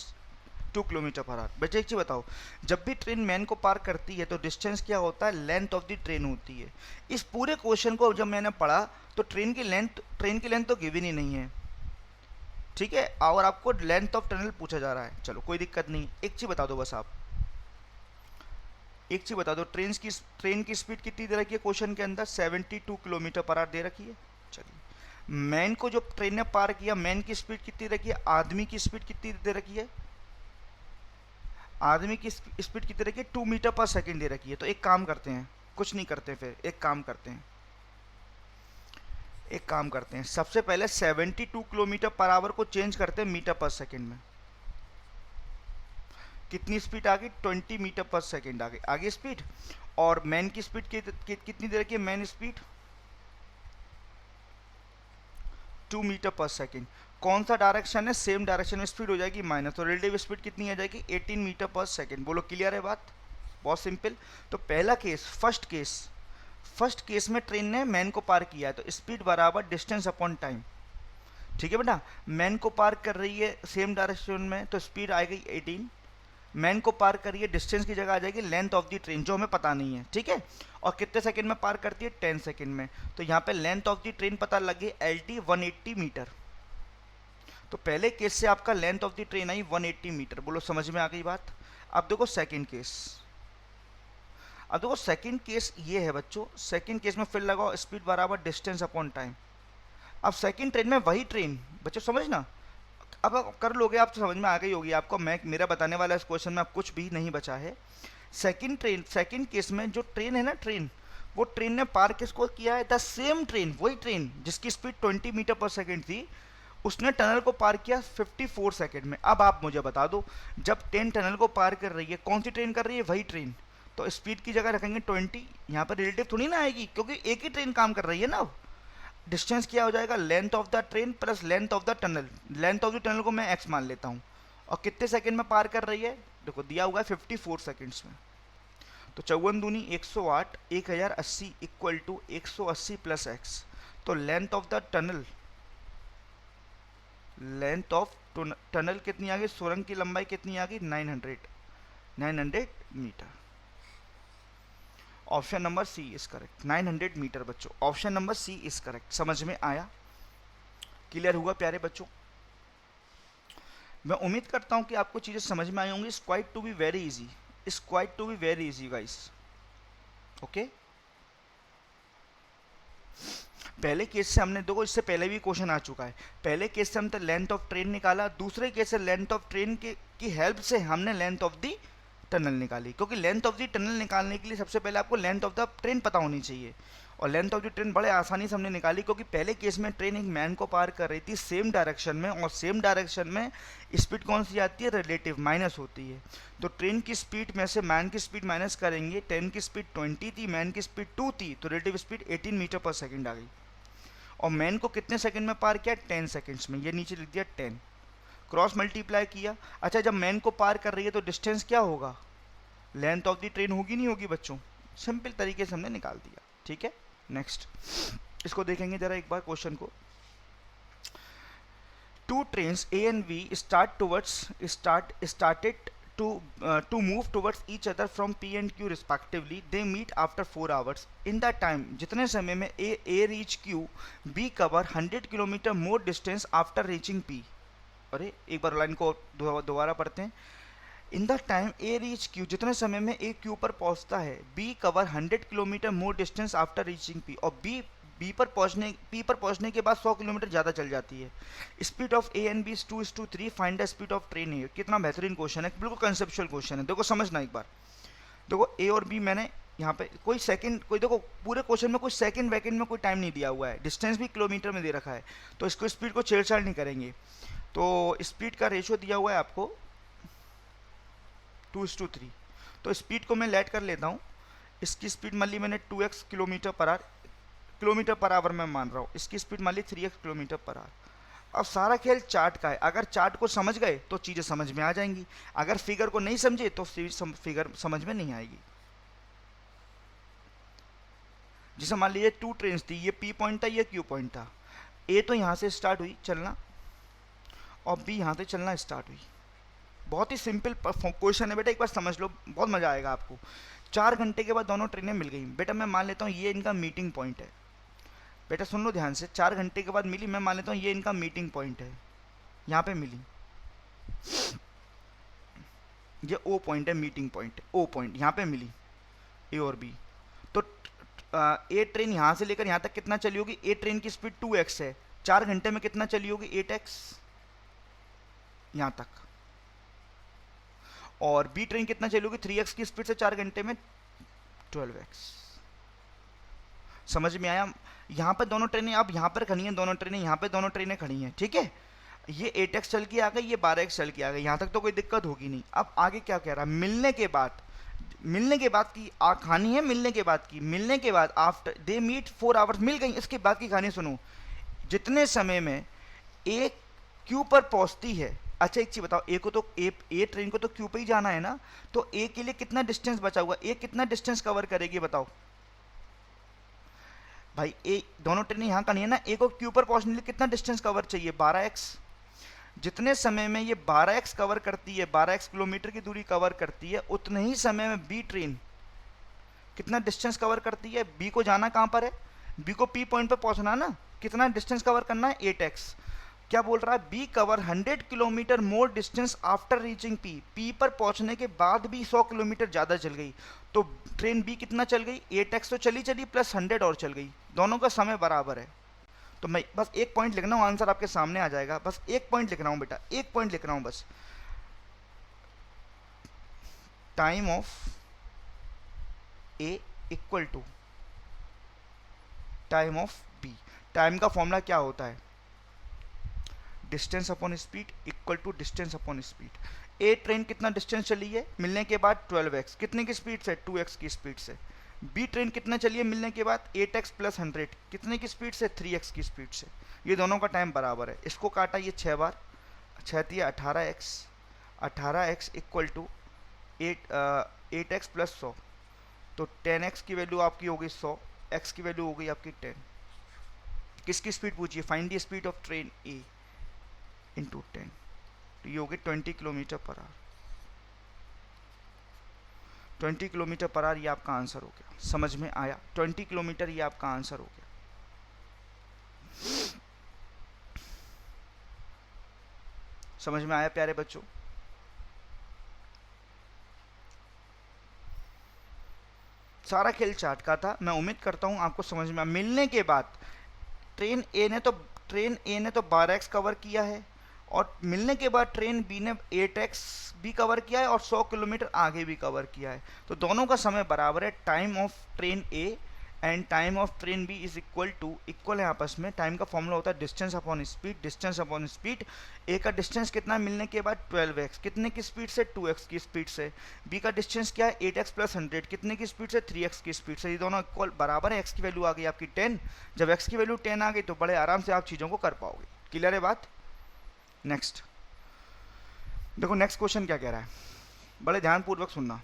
S1: 2 kilometre per our. बच्चे एक चीज बताओ, जब भी ट्रेन मैन को पार करती है तो डिस्टेंस क्या होता है, लेंथ ऑफ द ट्रेन होती है। इस पूरे क्वेश्चन को जब मैंने पढ़ा तो ट्रेन की लेंथ तो गिवन ही नहीं है, ठीक है, और आपको लेंथ ऑफ टनल पूछा जा रहा है। चलो कोई दिक्कत नहीं, एक चीज बता दो बस, आप एक चीज बता दो, ट्रेन की स्पीड कितनी दे रखी है क्वेश्चन के अंदर, 72 किलोमीटर पर आवर दे रखी है। चलिए, मैन को जो ट्रेन ने पार किया, मैन की स्पीड कितनी रखी है, आदमी की स्पीड कितनी दे रखी है, आदमी की स्पीड कितनी रखी है, 2 मीटर पर सेकेंड दे रखी है। तो एक काम करते हैं, कुछ नहीं करते, फिर एक काम करते हैं, एक काम करते हैं, सबसे पहले 72 किलोमीटर पर आवर को चेंज करते हैं मीटर पर सेकेंड में। कितनी स्पीड आ गई, 20 मीटर पर सेकेंड आ गई, आगे स्पीड। और मैन की स्पीड कितनी दे रखी है, मैन स्पीड 2 मीटर पर सेकेंड। कौन सा डायरेक्शन है, सेम डायरेक्शन में स्पीड हो जाएगी माइनस, तो रिलेटिव स्पीड कितनी आ जाएगी, 18 मीटर पर सेकेंड। बोलो क्लियर है बात, बहुत सिंपल। तो पहला केस, फर्स्ट केस में ट्रेन ने मैन को पार किया है, तो स्पीड बराबर डिस्टेंस अपॉन टाइम, ठीक है बेटा। मैन को पार कर रही है सेम डायरेक्शन में, तो स्पीड आएगी 18, मैन को पार करिए, डिस्टेंस की जगह आ जाएगी लेंथ ऑफ द ट्रेन, जो हमें पता नहीं है, ठीक है। और कितने सेकंड में पार करती है, 10 सेकंड में। तो यहाँ पे लेंथ ऑफ द ट्रेन पता लगी, LT 180 मीटर। तो पहले केस से आपका लेंथ ऑफ द ट्रेन आई 180 मीटर। बोलो समझ में आ गई बात। अब देखो सेकेंड केस, अब देखो सेकेंड केस ये है बच्चों, सेकेंड केस में फिर लगाओ स्पीड बराबर डिस्टेंस अपॉन टाइम। अब सेकेंड ट्रेन में वही ट्रेन, बच्चों समझना, अब आप कर लोगे, आप तो समझ में आ गई होगी आपको, मैं मेरा बताने वाला इस क्वेश्चन में अब कुछ भी नहीं बचा है। सेकंड केस में जो ट्रेन है ना, वो ट्रेन ने पार किसको किया है, द सेम ट्रेन, वही ट्रेन जिसकी स्पीड 20 मीटर पर सेकंड थी, उसने टनल को पार किया 54 सेकंड में। अब आप मुझे बता दो, जब ट्रेन टनल को पार कर रही है, कौन सी ट्रेन कर रही है, वही ट्रेन, तो स्पीड की जगह रखेंगे 20। यहाँ पर रिलेटिव थोड़ी ना आएगी, क्योंकि एक ही ट्रेन काम कर रही है ना। अब डिस्टेंस क्या हो जाएगा, length of the train plus length of the tunnel. Length of the tunnel को मैं x मान लेता हूँ, और कितने सेकंड में पार कर रही है, देखो दिया हुआ है 54 सेकंड्स में। तो 54 दूनी 108, 1080 इक्वल टू 180 प्लस एक्स। तो length of the tunnel, length of tunnel कितनी आ गई, सुरंग की लंबाई कितनी आ गई, 900 metre. Option number C is correct, 900 metre बच्चों, option number C is correct. समझ में आया, क्लियर हुआ प्यारे बच्चों? मैं उम्मीद करता हूं कि आपको चीजें समझ में आई होंगी। It's quite to be very easy, it's quite to be very easy guys. Okay, पहले केस से हमने, देखो इससे पहले भी क्वेश्चन आ चुका है। पहले केस से हमने लेंथ ऑफ ट्रेन निकाला, दूसरे केस से लेंथ ऑफ ट्रेन की हेल्प से हमने लेंथ ऑफ दी टनल निकाली। क्योंकि लेंथ ऑफ द टनल निकालने के लिए सबसे पहले आपको लेंथ ऑफ द ट्रेन पता होनी चाहिए, और लेंथ ऑफ द ट्रेन बड़े आसानी से हमने निकाली। क्योंकि पहले केस में ट्रेन एक मैन को पार कर रही थी सेम डायरेक्शन में, और सेम डायरेक्शन में स्पीड कौन सी आती है, रिलेटिव, माइनस होती है। तो ट्रेन की स्पीड में से मैन की स्पीड माइनस करेंगे, ट्रेन की स्पीड 20 थी, मैन की स्पीड 2 थी, तो रिलेटिव स्पीड 18 मीटर पर सेकेंड आ गई। और मैन को कितने सेकंड में पार किया, 10 सेकंड्स में, ये नीचे लिख दिया 10, क्रॉस मल्टीप्लाई किया। अच्छा, जब मैन को पार कर रही है तो डिस्टेंस क्या होगा, लेंथ ऑफ द ट्रेन होगी, नहीं होगी बच्चों? सिंपल तरीके से हमने निकाल दिया। ठीक है, नेक्स्ट इसको देखेंगे जरा एक बार क्वेश्चन को। Two trains A and B started to move towards each other from P and Q respectively. They meet after 4 hours. In that time, जितने समय में A reach Q, B cover 100 kilometre more distance after reaching P. अरे एक बार लाइन को दोबारा पढ़ते हैं। In the time A reach Q, जितने समय में ए क्यू पर पहुंचता है, B cover 100 kilometre more distance after reaching P, और पी पर पहुंचने के बाद 100 किलोमीटर ज़्यादा चल जाती है। Speed of A and B 2:3, find the speed of train A. कितना बेहतरीन क्वेश्चन है, बिल्कुल कंसेप्चुअल क्वेश्चन है। देखो समझना एक बार, देखो ए और बी मैंने यहाँ पे कोई सेकंड, कोई देखो पूरे क्वेश्चन में कोई सेकंड वैकेंड में कोई टाइम नहीं दिया हुआ है, डिस्टेंस भी किलोमीटर में दे रखा है, तो इसको स्पीड को छेड़छाड़ नहीं करेंगे। तो स्पीड का रेशियो दिया हुआ है आपको 2:3, तो स्पीड को मैं लेट कर लेता हूँ। इसकी स्पीड मान ली मैंने 2x किलोमीटर पर आवर मैं मान रहा हूँ, इसकी स्पीड मान ली 3x किलोमीटर पर आवर। अब सारा खेल चार्ट का है, अगर चार्ट को समझ गए तो चीज़ें समझ में आ जाएंगी, अगर फिगर को नहीं समझे तो फिगर समझ में नहीं आएगी। जैसे मान लीजिए 2 ट्रेन थी, ये P पॉइंट था, ये Q पॉइंट था। A तो यहाँ से स्टार्ट हुई चलना, और B यहाँ से चलना स्टार्ट हुई। बहुत ही सिंपल क्वेश्चन है बेटा, एक बार समझ लो, बहुत मजा आएगा आपको। 4 घंटे के बाद दोनों ट्रेनें मिल गई। बेटा मैं मान लेता हूँ ये इनका मीटिंग पॉइंट है, बेटा सुन लो ध्यान से, 4 घंटे के बाद मिली, मैं मान लेता हूँ ये इनका मीटिंग पॉइंट है, यहाँ पे मिली, ये O पॉइंट है, मीटिंग पॉइंट O पॉइंट, यहाँ पे मिली A और B। तो ए ट्रेन यहाँ से लेकर यहाँ तक कितना चली होगी, ए ट्रेन की स्पीड 2x है, 4 घंटे में कितना चली होगी, 8x यहाँ तक। और बी ट्रेन कितना चलोगी, 3x की स्पीड से 4 घंटे में 12x। समझ में आया? यहाँ पर दोनों ट्रेनें अब यहाँ पर खड़ी हैं, दोनों ट्रेनें यहाँ पे, दोनों ट्रेनें खड़ी हैं, ठीक है। ये 8x चल के आ गई, ये 12x चल के आ गई, यहाँ तक तो कोई दिक्कत होगी नहीं। अब आगे क्या कह रहा है, मिलने के बाद की कहानी है, मिलने के बाद आफ्टर दे मीट 4 आवर्स, मिल गई, इसके बाद की कहानी सुनो। जितने समय में ए क्यू पर पहुंचती है, अच्छा एक चीज बताओ, ए को तो ए ट्रेन को तो क्यू पे ही जाना है ना, तो ए के लिए कितना डिस्टेंस बचा हुआ, ए कितना डिस्टेंस कवर करेगी बताओ भाई। ए दोनों ट्रेनें यहाँ खड़ी है ना, ए को क्यू पर पहुंचने के लिए कितना डिस्टेंस कवर चाहिए, 12x। जितने समय में ये 12x कवर करती है, 12x किलोमीटर की दूरी कवर करती है, उतने ही समय में बी ट्रेन कितना डिस्टेंस कवर करती है। बी को जाना कहाँ पर है, बी को पी पॉइंट पर पहुंचना है ना, कितना डिस्टेंस कवर करना है, 8x। क्या बोल रहा है, B cover 100 kilometre more distance after reaching P, P पर पहुंचने के बाद भी 100 किलोमीटर ज़्यादा चल गई। तो ट्रेन बी कितना चल गई, 8x तो चली प्लस 100 और चल गई, दोनों का समय बराबर है। तो मैं बस एक पॉइंट लिख रहा हूँ, आंसर आपके सामने आ जाएगा, बस एक पॉइंट लिख रहा हूँ बेटा, एक पॉइंट लिख रहा हूँ बस। Time of A equal to time of B. Time का फॉर्मूला क्या होता है, distance upon speed equal to distance upon speed. A train कितना डिस्टेंस चली है मिलने के बाद, 12x, कितने की स्पीड से, 2x की स्पीड से। बी ट्रेन कितना चली है मिलने के बाद, 8x प्लस 100, कितने की स्पीड से, 3x की स्पीड से। ये दोनों का टाइम बराबर है, इसको काटा ये 6 बार, 6 दिया 18x, 18x equal to 8x plus 100, तो 10x की वैल्यू आपकी हो गई 100, x की वैल्यू हो गई आपकी 10। किसकी स्पीड पूछिए, find the speed of train A into 10, तो ये हो गई 20 kilometre per our. 20 kilometre per our ये आपका आंसर हो गया। समझ में आया? 20 किलोमीटर ये आपका आंसर हो गया। समझ में आया प्यारे बच्चों? सारा खेल चार्ट का था। मैं उम्मीद करता हूं आपको समझ में मिलने के बाद ट्रेन ए ने तो 12x कवर किया है, और मिलने के बाद ट्रेन बी ने 8x भी कवर किया है और 100 किलोमीटर आगे भी कवर किया है। तो दोनों का समय बराबर है। Time of train A and time of train B is equal है आपस में। टाइम का फॉर्मूला होता है distance upon speed, distance upon speed. A का डिस्टेंस कितना मिलने के बाद 12x, कितने की स्पीड से, 2x की स्पीड से। बी का डिस्टेंस क्या है, 8x प्लस 100, कितने की स्पीड से, 3x की स्पीड से। ये दोनों इक्वल बराबर है। x की वैल्यू आ गई आपकी 10। जब x की वैल्यू 10 आ गई तो बड़े आराम से आप चीज़ों को कर पाओगे। क्लियर है बात? नेक्स्ट देखो, नेक्स्ट क्वेश्चन क्या कह रहा है, बड़े ध्यानपूर्वक सुनना,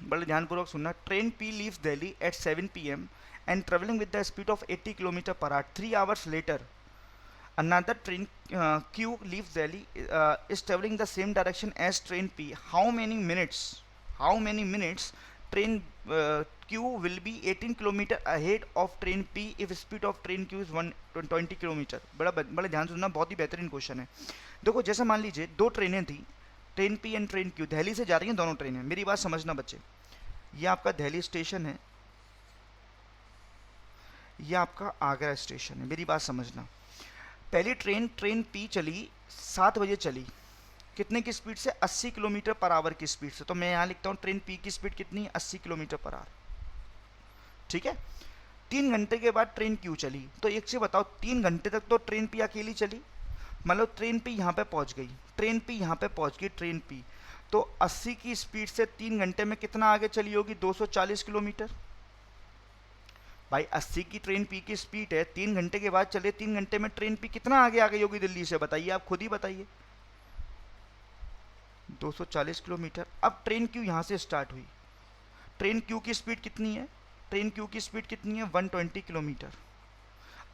S1: बड़े ध्यानपूर्वक सुनना। Train P leaves Delhi at 7 p.m. and traveling with the speed of 80 km per hour. 3 hours later, another train Q leaves Delhi, is traveling the same direction as train P. How many minutes? How many minutes train Q will be 18 km ahead of train P if speed of train Q is 120 km? बड़े ध्यान से सुनना, बहुत ही बेहतरीन क्वेश्चन है। देखो, जैसे मान लीजिए दो ट्रेनें थी, train P and train Q, Delhi से जा रही हैं दोनों ट्रेनें। मेरी बात समझना बच्चे, ये आपका दिल्ली स्टेशन है, ये आपका आगरा स्टेशन है। मेरी बात समझना, पहली ट्रेन पी चली 7 बजे चली, कितने की स्पीड से, 80 किलोमीटर पर आवर की स्पीड से। तो मैं यहाँ लिखता हूँ ट्रेन पी की स्पीड कितनी है, 80 किलोमीटर पर आवर। ठीक है। 3 घंटे के बाद ट्रेन क्यू चली। तो एक से बताओ, 3 घंटे तक तो ट्रेन पी अकेली चली, मतलब ट्रेन पी यहाँ पे पहुँच गई, ट्रेन पी यहाँ पे पहुँच गई, ट्रेन पी तो 80 की स्पीड से 3 घंटे में कितना आगे चली होगी, 240 किलोमीटर। भाई 80 की ट्रेन पी की स्पीड है, 3 घंटे के बाद चले, 3 घंटे में ट्रेन पी कितना आगे आ गई होगी दिल्ली से, बताइए, आप खुद ही बताइए। 240 किलोमीटर। अब ट्रेन क्यू यहाँ से स्टार्ट हुई, ट्रेन क्यू की स्पीड कितनी है, ट्रेन क्यू की स्पीड कितनी है, 120 किलोमीटर।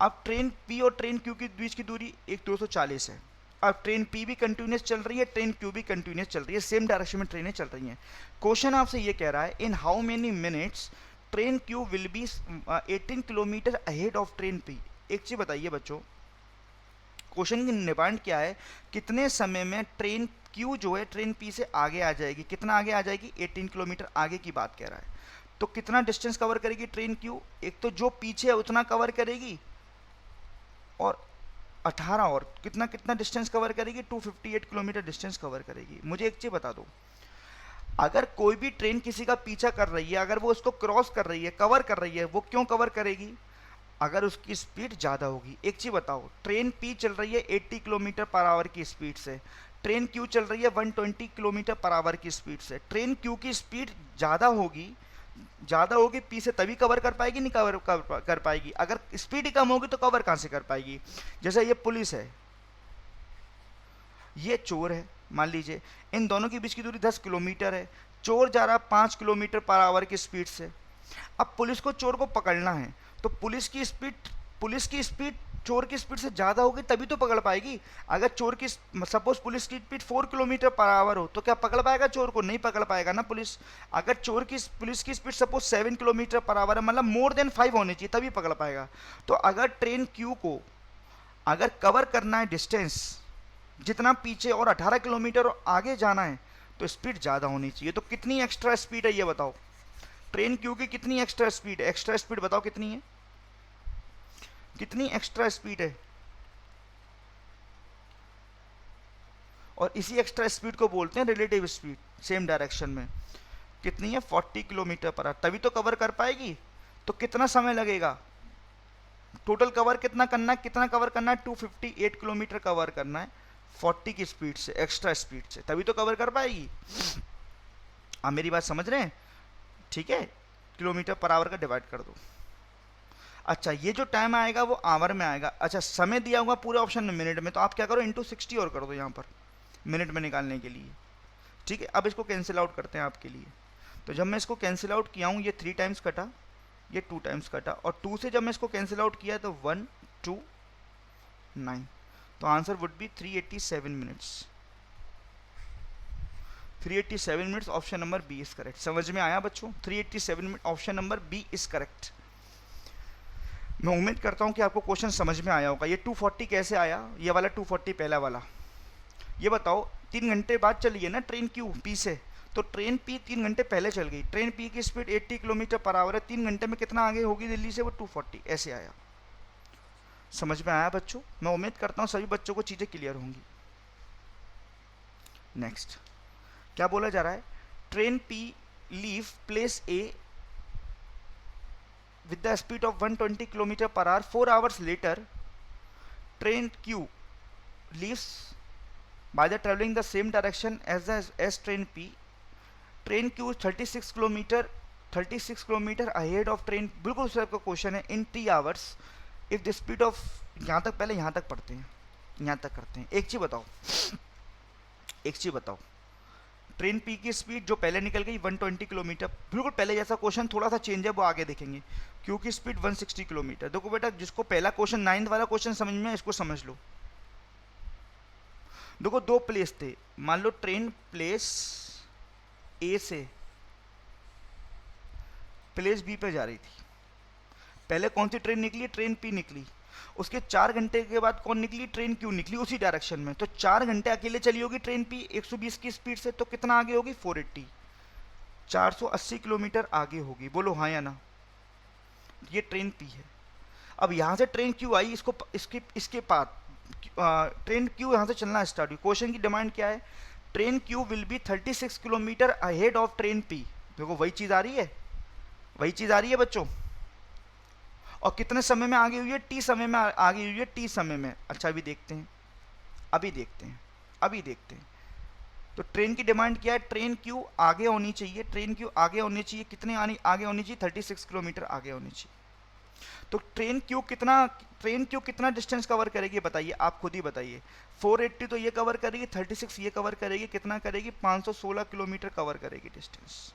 S1: अब ट्रेन पी और ट्रेन क्यू के बीच की दूरी 240 है। अब ट्रेन पी भी कंटिन्यूस चल रही है, ट्रेन क्यू भी कंटिन्यूस चल रही है, सेम डायरेक्शन में ट्रेनें चल रही हैं। क्वेश्चन आपसे ये कह रहा है, in how many minutes train Q will be 18 kilometre ahead of train P. एक चीज बताइए बच्चों, क्वेश्चन की निबांध क्या है, कितने समय में ट्रेन क्यू जो है ट्रेन पी से आगे आ जाएगी, कितना आगे आ जाएगी, 18 किलोमीटर आगे की बात कह रहा है। तो कितना डिस्टेंस कवर करेगी ट्रेन क्यू, एक तो जो पीछे है उतना कवर करेगी, और 18 और कितना कितना डिस्टेंस कवर करेगी, 258 किलोमीटर डिस्टेंस कवर करेगी। मुझे एक चीज़ बता दो, अगर कोई भी ट्रेन किसी का पीछा कर रही है, अगर वो उसको क्रॉस कर रही है, कवर कर रही है, वो क्यों कवर करेगी, अगर उसकी स्पीड ज़्यादा होगी। एक चीज़ बताओ, ट्रेन पी चल रही है 80 किलोमीटर पर आवर की स्पीड से, ट्रेन क्यू चल रही है 120 किलोमीटर पर आवर की स्पीड से। ट्रेन क्यू की स्पीड ज़्यादा होगी पी से, तभी कवर कर पाएगी, नहीं कर पाएगी। अगर स्पीड ही कम होगी तो कवर कहाँ से कर पाएगी। जैसे ये पुलिस है, ये चोर है, मान लीजिए इन दोनों के बीच की दूरी 10 किलोमीटर है, चोर जा रहा 5 किलोमीटर पर आवर की स्पीड से। अब पुलिस को चोर को पकड़ना है, तो पुलिस की स्पीड चोर की स्पीड से ज़्यादा होगी तभी तो पकड़ पाएगी। अगर चोर की सपोज पुलिस की स्पीड 4 किलोमीटर पर आवर हो, तो क्या पकड़ पाएगा चोर को, नहीं पकड़ पाएगा ना पुलिस। अगर पुलिस की speed suppose 7 kilometre per our है, मतलब मोर देन 5 होनी चाहिए तभी पकड़ पाएगा। तो अगर ट्रेन क्यू को अगर कवर करना है डिस्टेंस जितना पीछे और 18 किलोमीटर आगे जाना है, तो स्पीड ज़्यादा होनी चाहिए। तो कितनी एक्स्ट्रा स्पीड है ये बताओ, ट्रेन क्यू की कितनी एक्स्ट्रा स्पीड है, एक्स्ट्रा स्पीड बताओ कितनी है, कितनी एक्स्ट्रा स्पीड है। और इसी एक्स्ट्रा स्पीड को बोलते हैं रिलेटिव स्पीड, सेम डायरेक्शन में। कितनी है, 40 किलोमीटर पर आवर, तभी तो कवर कर पाएगी। तो कितना समय लगेगा, टोटल कवर कितना कवर करना है, 258 किलोमीटर कवर करना है 40 की स्पीड से, एक्स्ट्रा स्पीड से, तभी तो कवर कर पाएगी। आप मेरी बात समझ रहे हैं? ठीक है, किलोमीटर पर आवर का डिवाइड कर दो। अच्छा, ये जो टाइम आएगा वो आवर में आएगा। अच्छा, समय दिया होगा पूरे ऑप्शन में मिनट में, तो आप क्या करो, इंटू 60 और कर दो यहाँ पर मिनट में निकालने के लिए। ठीक है, अब इसको कैंसिल आउट करते हैं आपके लिए। तो जब मैं इसको कैंसिल आउट किया हूँ, ये 3 टाइम्स कटा, ये 2 टाइम्स कटा, और 2 से जब मैं इसको कैंसिल आउट किया तो 1 2 9, तो answer would be 387 minutes. 387 minutes, option number B is correct. समझ में आया बच्चों? 387 minute, option number B is correct. मैं उम्मीद करता हूँ कि आपको क्वेश्चन समझ में आया होगा। ये 240 कैसे आया, ये वाला 240 पहला वाला, ये बताओ 3 घंटे बाद चली है ना ट्रेन क्यू पी से, तो ट्रेन पी 3 घंटे पहले चल गई, ट्रेन पी की स्पीड 80 किलोमीटर पर आवर है, 3 घंटे में कितना आगे होगी दिल्ली से, वो 240 ऐसे आया। समझ में आया बच्चों? मैं उम्मीद करता हूँ सभी बच्चों को चीज़ें क्लियर होंगी। नेक्स्ट क्या बोला जा रहा है, train P leave place a with the speed of 120 km per hour. 4 hours later, train Q leaves by the traveling the same direction as train P. Train Q is 36 km ahead of train। बिल्कुल उस आपका क्वेश्चन है, in 3 hours if the speed of, यहाँ तक पहले यहाँ तक पढ़ते हैं, यहाँ तक करते हैं। एक चीज़ बताओ, ट्रेन पी की स्पीड जो पहले निकल गई 120 किलोमीटर, बिल्कुल पहले जैसा क्वेश्चन, थोड़ा सा चेंज है वो आगे देखेंगे। क्यू की स्पीड 160 किलोमीटर। देखो बेटा, जिसको पहला क्वेश्चन 9th वाला क्वेश्चन समझ में, इसको समझ लो। देखो 2 प्लेस थे, मान लो ट्रेन प्लेस ए से प्लेस बी पे जा रही थी। पहले कौन सी ट्रेन निकली? ट्रेन पी निकली। उसके 4 घंटे के बाद कौन निकली? ट्रेन क्यू निकली उसी डायरेक्शन में। तो 4 घंटे अकेले चली होगी ट्रेन पी 120 की स्पीड से, तो कितना आगे होगी? 480, 480 किलोमीटर आगे होगी। बोलो हाँ या ना? ये ट्रेन पी है। अब यहाँ से ट्रेन क्यू आई, इसके बाद ट्रेन क्यू यहाँ से चलना स्टार्ट हुई। क्वेश्चन की डिमांड क्या है? Train Q will be 36 kilometre ahead of train P. देखो वही चीज़ आ रही है बच्चों। और कितने समय में आगे हुई है? टी समय में आगे हुई है, टी समय में। अच्छा अभी देखते हैं। तो ट्रेन की डिमांड क्या है? ट्रेन क्यू आगे होनी चाहिए, कितने आगे होनी चाहिए? 36 किलोमीटर आगे होनी चाहिए। तो ट्रेन क्यू कितना डिस्टेंस कवर करेगी बताइए, आप खुद ही बताइए। 480 तो ये कवर करेगी, 36 ये कवर करेगी, कितना करेगी? 516 किलोमीटर कवर करेगी डिस्टेंस।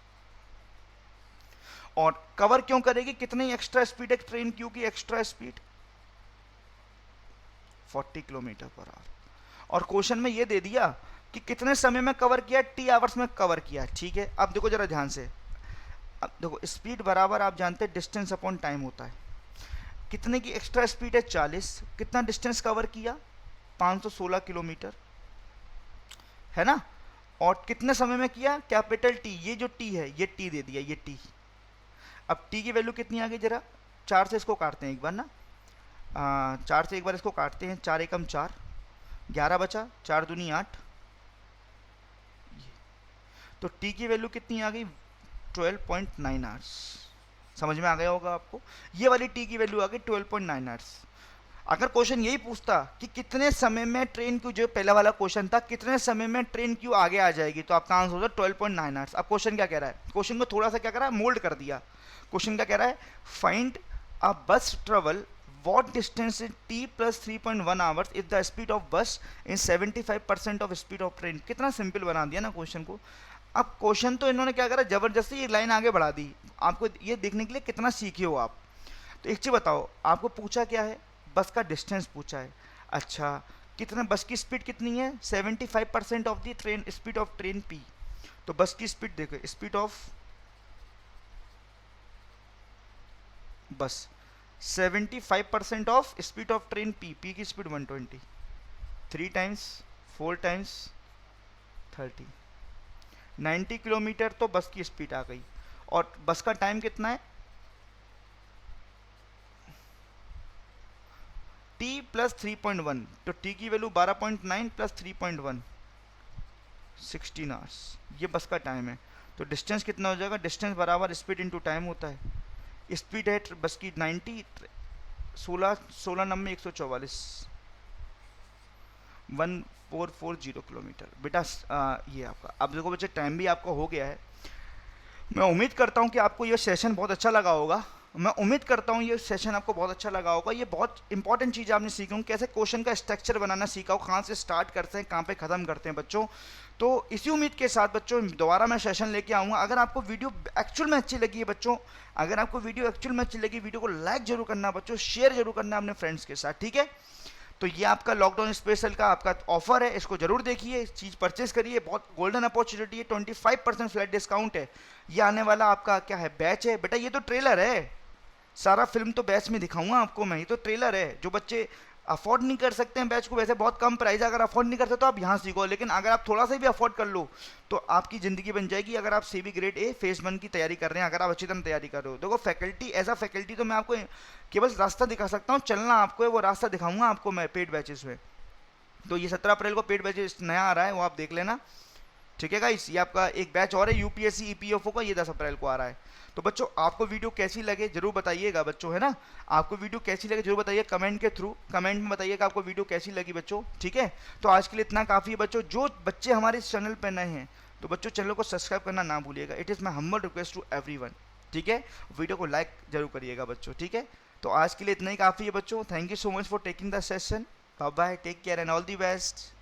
S1: और कवर क्यों करेगी? कितनी एक्स्ट्रा स्पीड है ट्रेन क्यू की? Extra speed 40 kilometre per our. और क्वेश्चन में ये दे दिया कि कितने समय में कवर किया? टी आवर्स में कवर किया। ठीक है, अब देखो जरा ध्यान से। अब देखो स्पीड बराबर आप जानते हैं डिस्टेंस अपॉन टाइम होता है। कितने की एक्स्ट्रा स्पीड है? 40। कितना डिस्टेंस कवर किया? 516 किलोमीटर, है ना? और कितने समय में किया? कैपिटल टी, ये जो टी है ये टी दे दिया, ये टी। अब टी की वैल्यू कितनी आ गई? जरा 4 से इसको काटते हैं एक बार ना, 4 से एक बार इसको काटते हैं। 4 एकम 4, 11 बचा, 4 दूनी 8। तो टी की वैल्यू कितनी आ गई? 12.9 आवर्स। समझ में आ गया होगा आपको? ये वाली टी की वैल्यू आ गई 12.9 आवर्स। अगर क्वेश्चन यही पूछता कि कितने समय में ट्रेन क्यू, जो पहला वाला क्वेश्चन था, कितने समय में ट्रेन क्यू आगे आ जाएगी, तो आपका आंसर होगा 12.9 आवर्स। अब क्वेश्चन क्या कह रहा है? क्वेश्चन को थोड़ा सा क्या कर रहा है? मोल्ड कर दिया। क्वेश्चन क्या कह रहा है? फाइंड अ बस travel what distance in t plus 3.1 hours if the speed of bus is 75% of speed of train। कितना सिंपल बना दिया ना क्वेश्चन को। अब क्वेश्चन तो इन्होंने क्या करा, जबरदस्ती एक लाइन आगे बढ़ा दी, आपको ये देखने के लिए कितना सीखे हो आप। तो एक चीज़ बताओ, आपको पूछा क्या है? बस का डिस्टेंस पूछा है। अच्छा कितना, बस की स्पीड कितनी है? 75% of the train speed of train P. तो बस की स्पीड देखो, स्पीड ऑफ बस 75% of speed of train P. P की स्पीड 120, 3 टाइम्स 4 टाइम्स 30, 90 किलोमीटर तो बस की स्पीड आ गई। और बस का टाइम कितना है? t प्लस 3.1, तो t की वैल्यू 12.9 प्लस 3.1, 16 आवर्स। ये बस का टाइम है। तो डिस्टेंस कितना हो जाएगा? डिस्टेंस बराबर स्पीड इंटू टाइम होता है। स्पीड है बस की 90, 16 नंबर 144, 1440 किलोमीटर। बेटा ये आपका, अब देखो बच्चे टाइम भी आपका हो गया है। मैं उम्मीद करता हूँ कि आपको ये सेशन बहुत अच्छा लगा होगा। मैं उम्मीद करता हूँ ये सेशन आपको बहुत अच्छा लगा होगा। ये बहुत इंपॉर्टेंट चीज़ आपने सीखी होंगी, कैसे क्वेश्चन का स्ट्रक्चर बनाना सीखा हो, कहाँ से स्टार्ट करते हैं कहाँ पे ख़त्म करते हैं बच्चों। तो इसी उम्मीद के साथ बच्चों दोबारा मैं सेशन लेके आऊँगा। अगर आपको वीडियो एक्चुअल में अच्छी लगी है बच्चों, अगर आपको वीडियो एक्चुअल में अच्छी लगी, वीडियो को लाइक जरूर करना बच्चों, शेयर जरूर करना अपने फ्रेंड्स के साथ, ठीक है। तो ये आपका लॉकडाउन स्पेशल का आपका ऑफर है, इसको जरूर देखिए, इस चीज़ परचेज करिए, बहुत गोल्डन अपॉर्चुनिटी है, 25% फ्लैट डिस्काउंट है। ये आने वाला आपका क्या है, बैच है बेटा, ये तो ट्रेलर है, सारा फिल्म तो बैच में दिखाऊंगा आपको मैं, ये तो ट्रेलर है। जो बच्चे अफोर्ड नहीं कर सकते हैं बैच को, वैसे बहुत कम प्राइस है, अगर अफोर्ड नहीं करते तो आप यहाँ सीखो, लेकिन अगर आप थोड़ा सा भी अफोर्ड कर लो तो आपकी ज़िंदगी बन जाएगी। अगर आप CB ग्रेड ए फेज 1 की तैयारी कर रहे हैं, अगर आप अच्छी तरह तैयारी कर रहे हो, देखो फैकल्टी एज अ फैकल्टी तो मैं आपको केवल रास्ता दिखा सकता हूँ, चलना आपको है, वो रास्ता दिखाऊंगा आपको मैं पेड बैचेस में। तो ये 17 अप्रैल को पेड बैचेस नया आ रहा है, वो आप देख लेना, ठीक है गाइस। ये आपका एक बैच और है UPSC EPFO का, ये 10 अप्रैल को आ रहा है। तो बच्चों आपको वीडियो कैसी लगे जरूर बताइएगा बच्चों, है ना। आपको वीडियो कैसी लगे जरूर बताइए कमेंट के थ्रू, कमेंट में बताइएगा आपको वीडियो कैसी लगी बच्चों, ठीक है। तो आज के लिए इतना काफ़ी है बच्चों। जो बच्चे हमारे इस चैनल पर नए हैं तो बच्चों चैनल को सब्सक्राइब करना ना भूलिएगा, it is my humble request to everyone, ठीक है। वीडियो को लाइक जरूर करिएगा बच्चों, ठीक है। तो आज के लिए इतना ही काफ़ी है बच्चों। Thank you so much for taking the session. Bye bye, take care and all the best.